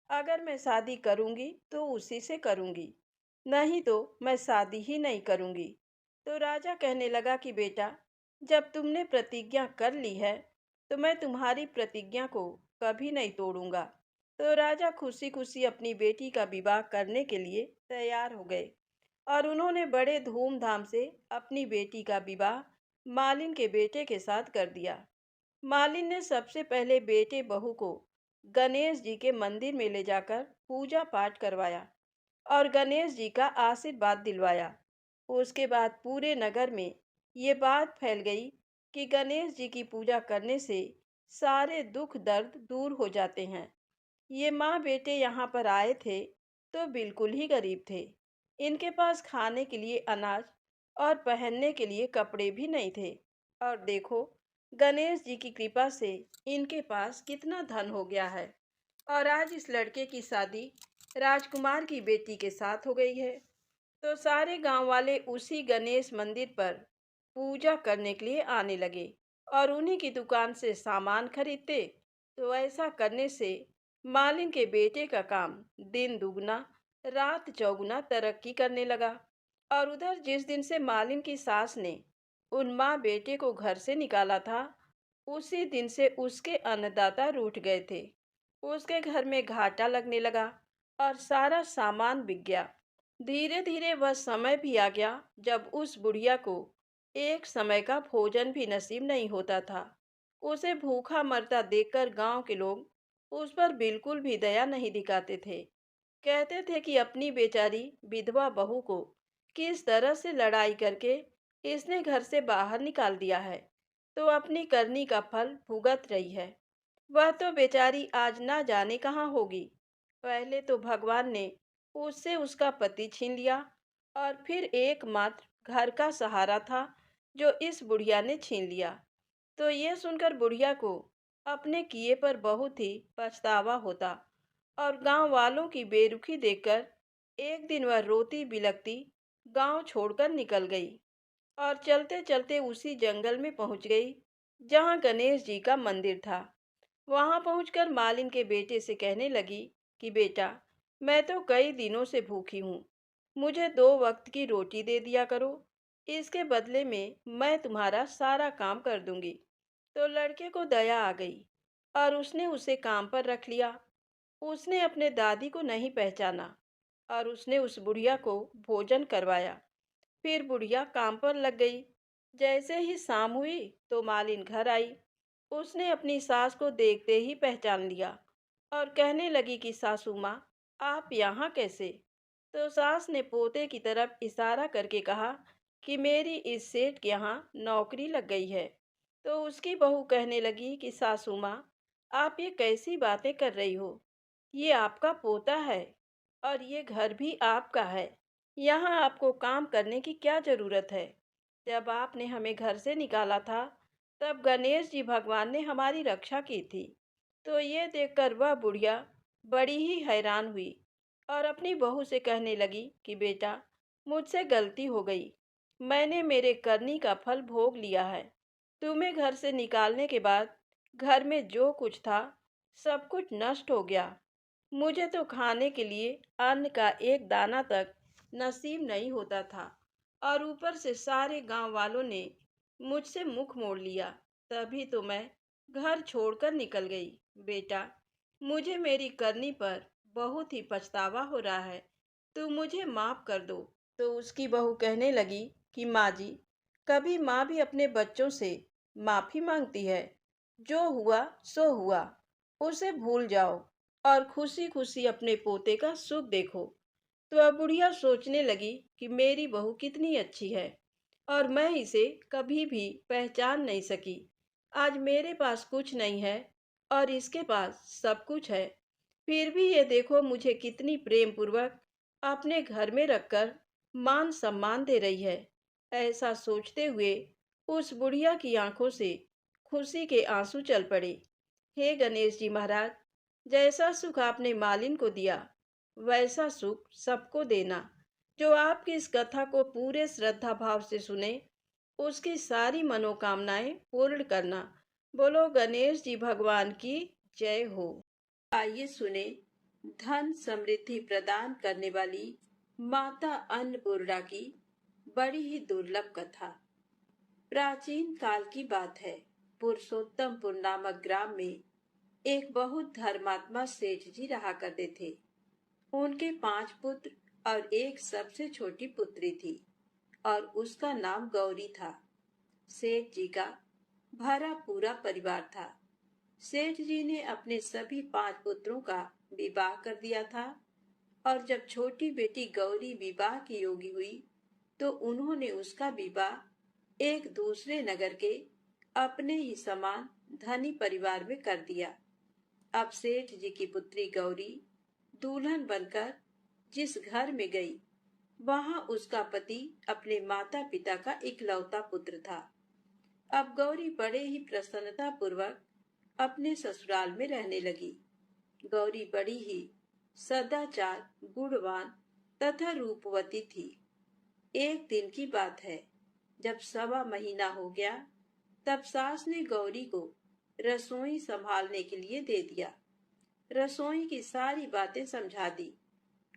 अगर मैं शादी करूंगी तो उसी से करूंगी, नहीं तो मैं शादी ही नहीं करूंगी। तो राजा कहने लगा कि बेटा, जब तुमने प्रतिज्ञा कर ली है तो मैं तुम्हारी प्रतिज्ञा को कभी नहीं तोड़ूंगा। तो राजा खुशी खुशी अपनी बेटी का विवाह करने के लिए तैयार हो गए और उन्होंने बड़े धूमधाम से अपनी बेटी का विवाह मालिन के बेटे के साथ कर दिया। मालिन ने सबसे पहले बेटे बहू को गणेश जी के मंदिर में ले जाकर पूजा पाठ करवाया और गणेश जी का आशीर्वाद दिलवाया। उसके बाद पूरे नगर में ये बात फैल गई कि गणेश जी की पूजा करने से सारे दुख दर्द दूर हो जाते हैं। ये माँ बेटे यहाँ पर आए थे तो बिल्कुल ही गरीब थे। इनके पास खाने के लिए अनाज और पहनने के लिए कपड़े भी नहीं थे। और देखो, गणेश जी की कृपा से इनके पास कितना धन हो गया है और आज इस लड़के की शादी राजकुमार की बेटी के साथ हो गई है। तो सारे गांव वाले उसी गणेश मंदिर पर पूजा करने के लिए आने लगे और उन्हीं की दुकान से सामान खरीदते। तो ऐसा करने से मालिन के बेटे का काम दिन दुगना रात चौगुना तरक्की करने लगा। और उधर जिस दिन से मालिन की सास ने उन माँ बेटे को घर से निकाला था, उसी दिन से उसके अन्नदाता रूठ गए थे। उसके घर में घाटा लगने लगा और सारा सामान बिक गया। धीरे धीरे वह समय भी आ गया जब उस बुढ़िया को एक समय का भोजन भी नसीब नहीं होता था। उसे भूखा मरता देखकर गांव के लोग उस पर बिल्कुल भी दया नहीं दिखाते थे। कहते थे कि अपनी बेचारी विधवा बहू को किस तरह से लड़ाई करके इसने घर से बाहर निकाल दिया है, तो अपनी करनी का फल भुगत रही है। वह तो बेचारी आज ना जाने कहाँ होगी। पहले तो भगवान ने उससे उसका पति छीन लिया और फिर एकमात्र घर का सहारा था जो इस बुढ़िया ने छीन लिया। तो ये सुनकर बुढ़िया को अपने किए पर बहुत ही पछतावा होता और गांव वालों की बेरुखी देखकर एक दिन वह रोती बिलखती गांव छोड़कर निकल गई और चलते चलते उसी जंगल में पहुंच गई जहां गणेश जी का मंदिर था। वहां पहुंचकर मालिन के बेटे से कहने लगी कि बेटा, मैं तो कई दिनों से भूखी हूँ, मुझे 2 वक्त की रोटी दे दिया करो, इसके बदले में मैं तुम्हारा सारा काम कर दूंगी। तो लड़के को दया आ गई और उसने उसे काम पर रख लिया। उसने अपने दादी को नहीं पहचाना और उसने उस बुढ़िया को भोजन करवाया। फिर बुढ़िया काम पर लग गई। जैसे ही शाम हुई तो मालिन घर आई। उसने अपनी सास को देखते ही पहचान लिया और कहने लगी कि सासू माँ, आप यहाँ कैसे? तो सास ने पोते की तरफ इशारा करके कहा कि मेरी इस सेठ के यहाँ नौकरी लग गई है। तो उसकी बहू कहने लगी कि सासू माँ, आप ये कैसी बातें कर रही हो? ये आपका पोता है और ये घर भी आपका है। यहाँ आपको काम करने की क्या जरूरत है? जब आपने हमें घर से निकाला था, तब गणेश जी भगवान ने हमारी रक्षा की थी। तो ये देखकर वह बुढ़िया बड़ी ही हैरान हुई और अपनी बहू से कहने लगी कि बेटा, मुझसे गलती हो गई। मैंने मेरे करनी का फल भोग लिया है। तुम्हें घर से निकालने के बाद घर में जो कुछ था, सब कुछ नष्ट हो गया। मुझे तो खाने के लिए अन्न का एक दाना तक नसीब नहीं होता था और ऊपर से सारे गांव वालों ने मुझसे मुख मोड़ लिया। तभी तो मैं घर छोड़कर निकल गई। बेटा, मुझे मेरी करनी पर बहुत ही पछतावा हो रहा है, तू मुझे माफ कर दो। तो उसकी बहू कहने लगी कि माँ जी, कभी माँ भी अपने बच्चों से माफी मांगती है? जो हुआ सो हुआ, उसे भूल जाओ और खुशी खुशी अपने पोते का सुख देखो। तो अब बुढ़िया सोचने लगी कि मेरी बहू कितनी अच्छी है और मैं इसे कभी भी पहचान नहीं सकी। आज मेरे पास कुछ नहीं है और इसके पास सब कुछ है, फिर भी ये देखो मुझे कितनी प्रेम पूर्वक अपने घर में रखकर मान सम्मान दे रही है। ऐसा सोचते हुए उस बुढ़िया की आंखों से खुशी के आंसू चल पड़े। हे गणेश जी महाराज, जैसा सुख आपने मालिन को दिया, वैसा सुख सबको देना। जो आपकी इस कथा को पूरे श्रद्धा भाव से सुने, उसकी सारी मनोकामनाएं पूर्ण करना। बोलो गणेश जी भगवान की जय हो। आइए सुने धन समृद्धि प्रदान करने वाली माता अन्नपूर्णा की बड़ी ही दुर्लभ कथा। प्राचीन काल की बात है। पुरुषोत्तमपुर नामक ग्राम में एक बहुत धर्मात्मा सेठ जी रहा करते थे। उनके 5 पुत्र और एक सबसे छोटी पुत्री थी और उसका नाम गौरी था। सेठ जी का भरा पूरा परिवार था। सेठ जी ने अपने सभी 5 पुत्रों का विवाह कर दिया था और जब छोटी बेटी गौरी विवाह की योग्य हुई तो उन्होंने उसका विवाह एक दूसरे नगर के अपने ही समान धनी परिवार में कर दिया। अब सेठ जी की पुत्री गौरी दुल्हन बनकर जिस घर में गई, वहां उसका पति अपने माता पिता का इकलौता पुत्र था। अब गौरी बड़े ही प्रसन्नता पूर्वक अपने ससुराल में रहने लगी। गौरी बड़ी ही सदाचार, गुणवान तथा रूपवती थी। एक दिन की बात है, जब 1.25 महीना हो गया, तब सास ने गौरी को रसोई संभालने के लिए दे दिया। रसोई की सारी बातें समझा दी।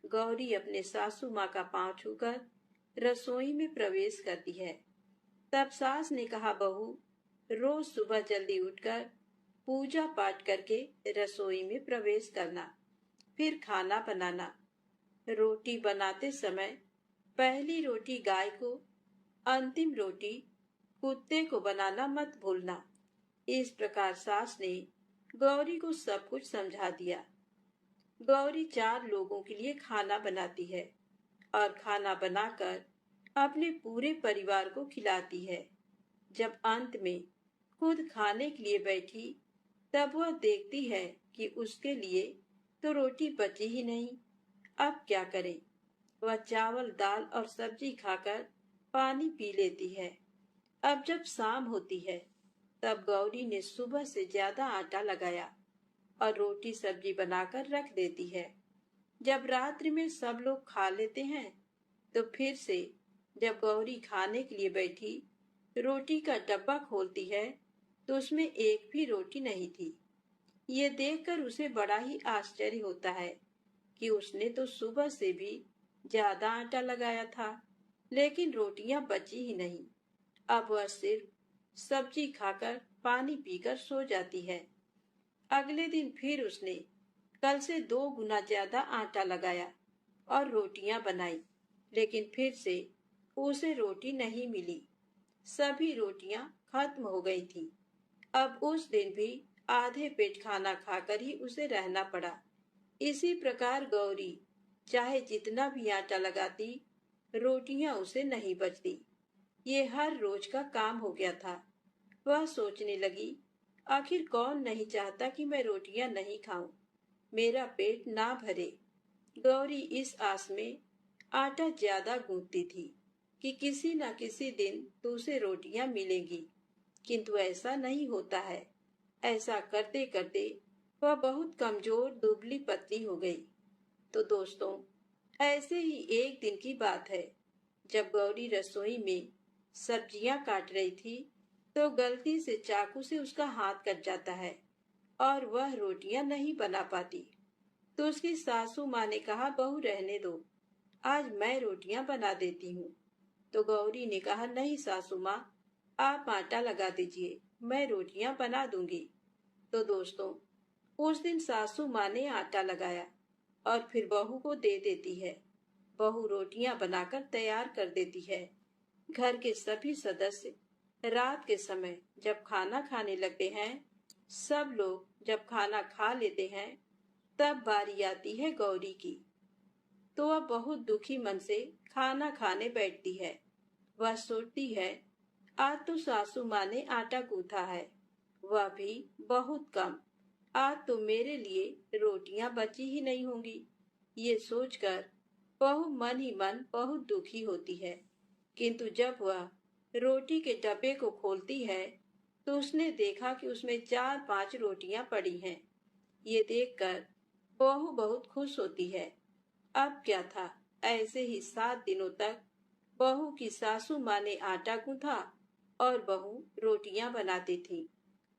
गौरी अपने सासू माँ का पांव छूकर रसोई में प्रवेश करती है। तब सास ने कहा, बहू, रोज सुबह जल्दी उठकर पूजा पाठ करके रसोई में प्रवेश करना, फिर खाना बनाना। रोटी बनाते समय पहली रोटी गाय को, अंतिम रोटी कुत्ते को बनाना मत भूलना। इस प्रकार सास ने गौरी को सब कुछ समझा दिया। गौरी 4 लोगों के लिए खाना बनाती है और खाना बनाकर अपने पूरे परिवार को खिलाती है। जब अंत में खुद खाने के लिए बैठी, तब वह देखती है कि उसके लिए तो रोटी बची ही नहीं। अब क्या करे? वह चावल, दाल और सब्जी खाकर पानी पी लेती है। अब जब शाम होती है, तब गौरी ने सुबह से ज्यादा आटा लगाया और रोटी सब्जी बनाकर रख देती है। जब रात्रि में सब लोग खा लेते हैं, तो फिर से जब गौरी खाने के लिए बैठी, रोटी का डब्बा खोलती है तो उसमें एक भी रोटी नहीं थी। ये देखकर उसे बड़ा ही आश्चर्य होता है कि उसने तो सुबह से भी ज्यादा आटा लगाया था, लेकिन रोटियां बची ही नहीं। अब वह सिर्फ सब्जी खाकर पानी पीकर सो जाती है। अगले दिन फिर उसने कल से 2 गुना ज्यादा आटा लगाया और रोटियां बनाई, लेकिन फिर से उसे रोटी नहीं मिली। सभी रोटियां खत्म हो गई थी। अब उस दिन भी आधे पेट खाना खाकर ही उसे रहना पड़ा। इसी प्रकार गौरी चाहे जितना भी आटा लगाती, रोटियां उसे नहीं बचती। ये हर रोज का काम हो गया था। वह सोचने लगी, आखिर कौन नहीं चाहता कि मैं रोटियां नहीं खाऊं, मेरा पेट ना भरे। गौरी इस आस में आटा ज्यादा गूंथती थी कि किसी न किसी दिन तो उसे रोटियां मिलेंगी, किंतु ऐसा नहीं होता है। ऐसा करते करते वह बहुत कमजोर, दुबली पतली हो गई। तो दोस्तों, ऐसे ही एक दिन की बात है, जब गौरी रसोई में सब्जियां काट रही थी, तो गलती से चाकू से उसका हाथ कट जाता है और वह रोटियां नहीं बना पाती। तो उसकी सासू माँ ने कहा, बहू रहने दो, आज मैं रोटियां बना देती हूँ। तो गौरी ने कहा, नहीं सासू माँ, आप आटा लगा दीजिए, मैं रोटियां बना दूंगी। तो दोस्तों, उस दिन सासू माँ ने आटा लगाया और फिर बहू को दे देती है। बहू रोटियां बनाकर तैयार कर देती है। घर के सभी सदस्य रात के समय जब खाना खाने लगते हैं, सब लोग जब खाना खा लेते हैं, तब बारी आती है गौरी की। तो वह बहुत दुखी मन से खाना खाने बैठती है। वह सोचती है, आज तो सासू माँ ने आटा गूंथा है, वह भी बहुत कम। आज तो मेरे लिए रोटियां बची ही नहीं होंगी। ये सोचकर बहू मन ही मन बहुत दुखी होती है। किंतु जब वह रोटी के डब्बे को खोलती है, तो उसने देखा कि उसमें 4-5 रोटियां पड़ी हैं। ये देखकर बहू बहुत खुश होती है। अब क्या था, ऐसे ही 7 दिनों तक बहू की सासू माँ ने आटा गूंथा और बहू रोटियां बनाती थी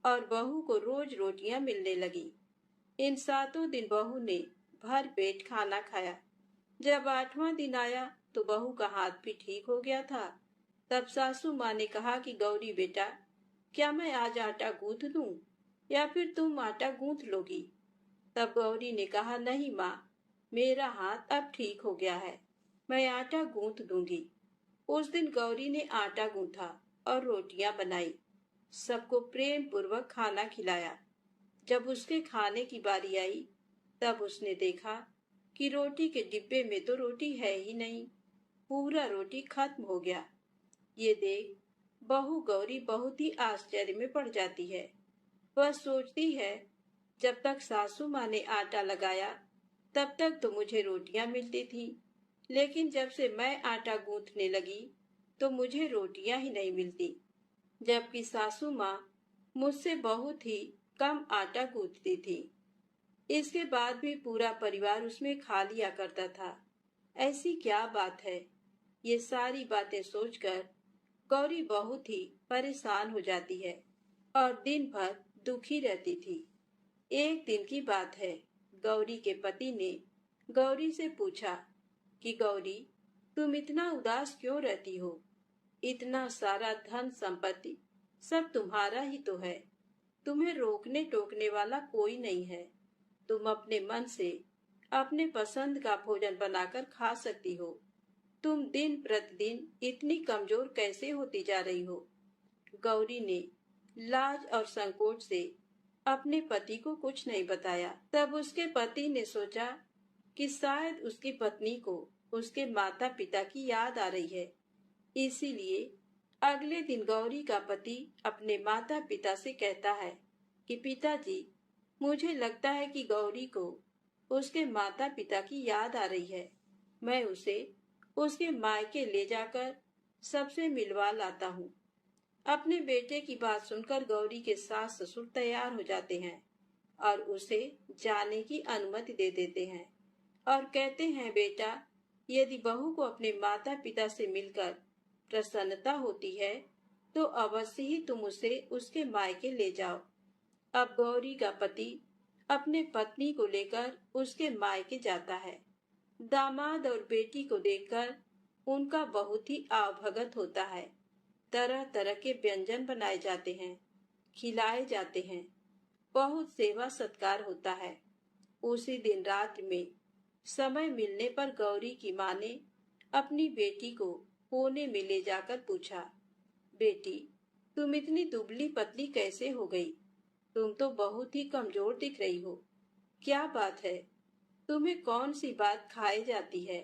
और बहू को रोज रोटियां मिलने लगी। इन 7 दिन बहू ने भर पेट खाना खाया। जब 8वां दिन आया तो बहू का हाथ भी ठीक हो गया था। तब सासू माँ ने कहा कि गौरी बेटा, क्या मैं आज आटा गूंथ दूं या फिर तुम आटा गूंथ लोगी? तब गौरी ने कहा, नहीं माँ, मेरा हाथ अब ठीक हो गया है, मैं आटा गूंथ दूंगी। उस दिन गौरी ने आटा गूंथा और रोटियां बनाई, सबको प्रेम पूर्वक खाना खिलाया। जब उसके खाने की बारी आई तब उसने देखा कि रोटी के डिब्बे में तो रोटी है ही नहीं, पूरा रोटी खत्म हो गया। ये देख बहू गौरी बहुत ही आश्चर्य में पड़ जाती है। वह सोचती है, जब तक सासू माँ ने आटा लगाया तब तक तो मुझे रोटियां मिलती थी, लेकिन जब से मैं आटा गूंथने लगी तो मुझे रोटियां ही नहीं मिलती, जबकि सासू माँ मुझसे बहुत ही कम आटा गूंथती थी। इसके बाद भी पूरा परिवार उसमें खा लिया करता था। ऐसी क्या बात है? ये सारी बातें सोचकर गौरी बहुत ही परेशान हो जाती है और दिन भर दुखी रहती थी। एक दिन की बात है, गौरी के पति ने गौरी से पूछा कि गौरी, तुम इतना उदास क्यों रहती हो? इतना सारा धन संपत्ति सब तुम्हारा ही तो है, तुम्हें रोकने टोकने वाला कोई नहीं है। तुम अपने मन से अपने पसंद का भोजन बनाकर खा सकती हो। तुम दिन प्रतिदिन इतनी कमजोर कैसे होती जा रही हो? गौरी ने लाज और संकोच से अपने पति को कुछ नहीं बताया। तब उसके पति ने सोचा कि शायद उसकी पत्नी को उसके माता पिता की याद आ रही है। इसीलिए अगले दिन गौरी का पति अपने माता पिता से कहता है कि पिताजी, मुझे लगता है कि गौरी को उसके माता पिता की याद आ रही है। मैं उसे उसके मायके ले जाकर सबसे मिलवा लाता हूँ। अपने बेटे की बात सुनकर गौरी के सास ससुर तैयार हो जाते हैं और उसे जाने की अनुमति दे देते हैं और कहते हैं, बेटा, यदि बहू को अपने माता पिता से मिलकर प्रसन्नता होती है तो अवश्य ही तुम उसे उसके मायके ले जाओ। अब गौरी का पति अपने पत्नी को लेकर उसके मायके जाता है। दामाद और बेटी को देखकर उनका बहुत ही आवभगत होता है। तरह तरह के व्यंजन बनाए जाते हैं, खिलाए जाते हैं, बहुत सेवा सत्कार होता है। उसी दिन रात में समय मिलने पर गौरी की माँ ने अपनी बेटी को कोने में ले जाकर पूछा, बेटी, तुम इतनी दुबली पतली कैसे हो गई? तुम तो बहुत ही कमजोर दिख रही हो। क्या बात है? तुम्हें कौन सी बात खाई जाती है?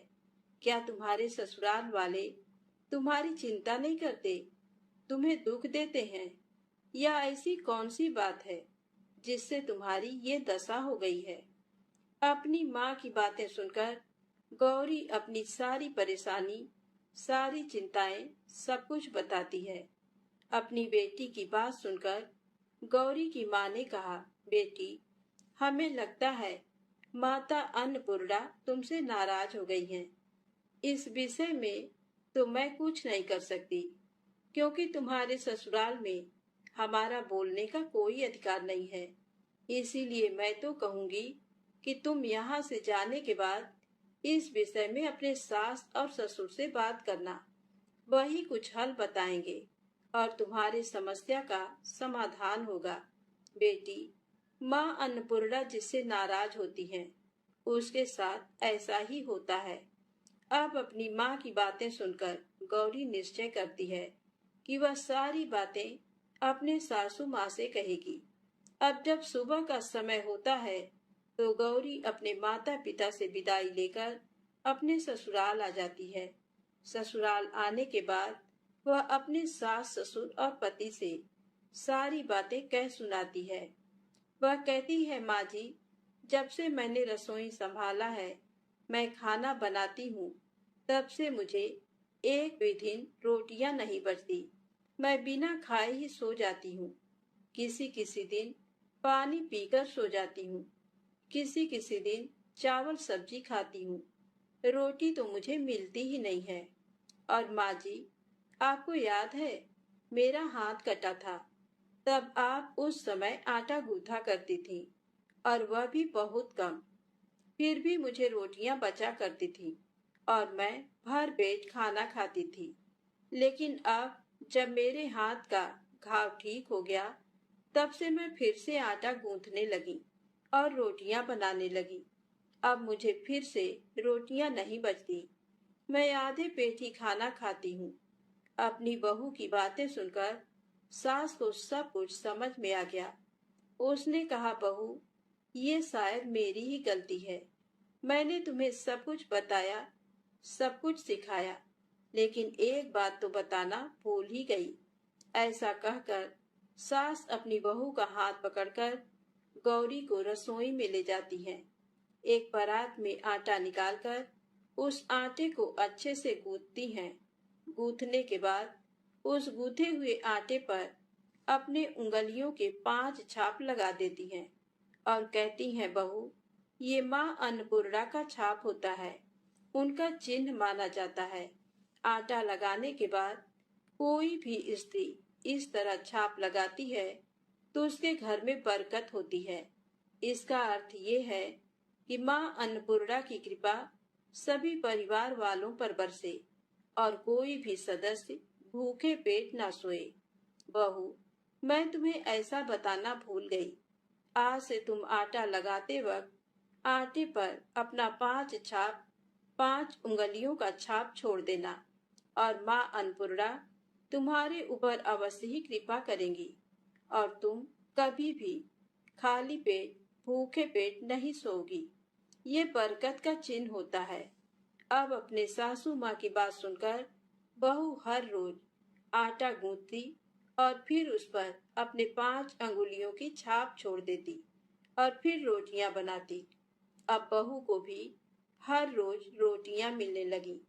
क्या तुम्हारे ससुराल वाले तुम्हारी चिंता नहीं करते, तुम्हें दुख देते हैं? या ऐसी कौन सी बात है जिससे तुम्हारी ये दशा हो गई है? अपनी माँ की बातें सुनकर गौरी अपनी सारी परेशानी, सारी चिंताएं, सब कुछ बताती है। अपनी बेटी की बात सुनकर गौरी की माँ ने कहा, बेटी, हमें लगता है माता अन्नपूर्णा तुमसे नाराज हो गई हैं। इस विषय में तो मैं कुछ नहीं कर सकती, क्योंकि तुम्हारे ससुराल में हमारा बोलने का कोई अधिकार नहीं है। इसीलिए मैं तो कहूंगी कि तुम यहाँ से जाने के बाद इस विषय में अपने सास और ससुर से बात करना, वही कुछ हल बताएंगे और तुम्हारी समस्या का समाधान होगा। बेटी, माँ अन्नपूर्णा जिससे नाराज होती हैं, उसके साथ ऐसा ही होता है। अब अपनी माँ की बातें सुनकर गौरी निश्चय करती है कि वह सारी बातें अपने सासू माँ से कहेगी। अब जब सुबह का समय होता है तो गौरी अपने माता पिता से विदाई लेकर अपने ससुराल आ जाती है। ससुराल आने के बाद वह अपने सास ससुर और पति से सारी बातें कह सुनाती है। वह कहती है, माँ जी, जब से मैंने रसोई संभाला है, मैं खाना बनाती हूँ, तब से मुझे एक भी दिन रोटियां नहीं बचती। मैं बिना खाए ही सो जाती हूँ। किसी किसी दिन पानी पीकर सो जाती हूँ, किसी किसी दिन चावल सब्जी खाती हूँ, रोटी तो मुझे मिलती ही नहीं है। और माँ जी, आपको याद है, मेरा हाथ कटा था, तब आप उस समय आटा गूंथा करती थी, और वह भी बहुत कम। फिर भी मुझे रोटियां बचा करती थी और मैं भर पेट खाना खाती थी। लेकिन अब जब मेरे हाथ का घाव ठीक हो गया, तब से मैं फिर से आटा गूंथने लगी और रोटियां बनाने लगी। अब मुझे फिर से रोटियां नहीं बचती। मैं आधे पेट ही खाना खाती हूँ। अपनी बहू की बातें सुनकर सास को सब कुछ समझ में आ गया। उसने कहा, बहू, ये शायद मेरी ही गलती है। मैंने तुम्हें सब कुछ बताया, सब कुछ सिखाया, लेकिन एक बात तो बताना भूल ही गई। ऐसा कहकर सास अपनी बहू का हाथ पकड़कर गौरी को रसोई में ले जाती है। एक परात में आटा निकालकर उस आटे को अच्छे से गूंथती हैं। गूंथने के बाद उस गूंथे हुए आटे पर अपने उंगलियों के 5 छाप लगा देती हैं और कहती हैं, बहू, ये माँ अन्नपूर्णा का छाप होता है, उनका चिन्ह माना जाता है। आटा लगाने के बाद कोई भी स्त्री इस तरह छाप लगाती है तो उसके घर में बरकत होती है। इसका अर्थ ये है कि माँ अन्नपूर्णा की कृपा सभी परिवार वालों पर बरसे और कोई भी सदस्य भूखे पेट ना सोए। बहू, मैं तुम्हें ऐसा बताना भूल गई। आज से तुम आटा लगाते वक्त आटे पर अपना 5 छाप, 5 उंगलियों का छाप छोड़ देना और माँ अन्नपूर्णा तुम्हारे ऊपर अवश्य ही कृपा करेंगी और तुम कभी भी खाली पेट, भूखे पेट नहीं सोओगी। ये बरकत का चिन्ह होता है। अब अपने सासू माँ की बात सुनकर बहू हर रोज आटा गूंथती और फिर उस पर अपने 5 अंगुलियों की छाप छोड़ देती और फिर रोटियां बनाती। अब बहू को भी हर रोज रोटियां मिलने लगी।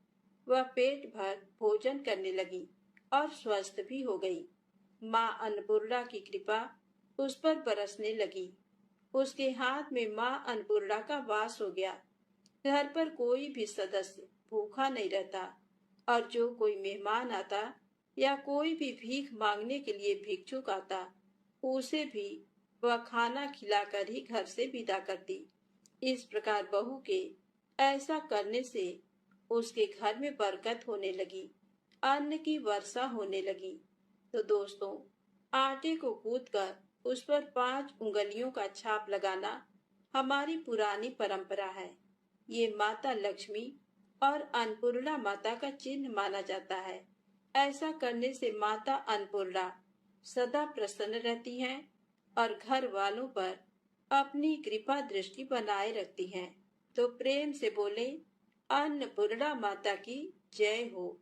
वह पेट भर भोजन करने लगी और स्वस्थ भी हो गई। माँ अन्नपूर्णा की कृपा उस पर बरसने लगी। उसके हाथ में माँ अन्नपूर्णा का वास हो गया। घर पर कोई भी सदस्य भूखा नहीं रहता और जो कोई मेहमान आता या कोई भी भीख मांगने के लिए भिक्षुक आता, उसे भी वह खाना खिलाकर ही घर से विदा करती। इस प्रकार बहू के ऐसा करने से उसके घर में बरकत होने लगी, अन्न की वर्षा होने लगी। तो दोस्तों, आटे को गूंथ कर उस पर 5 उंगलियों का छाप लगाना हमारी पुरानी परंपरा है। ये माता लक्ष्मी और अन्नपूर्णा माता का चिन्ह माना जाता है। ऐसा करने से माता अन्नपूर्णा सदा प्रसन्न रहती हैं और घर वालों पर अपनी कृपा दृष्टि बनाए रखती हैं। तो प्रेम से बोले, अन्नपूर्णा माता की जय हो।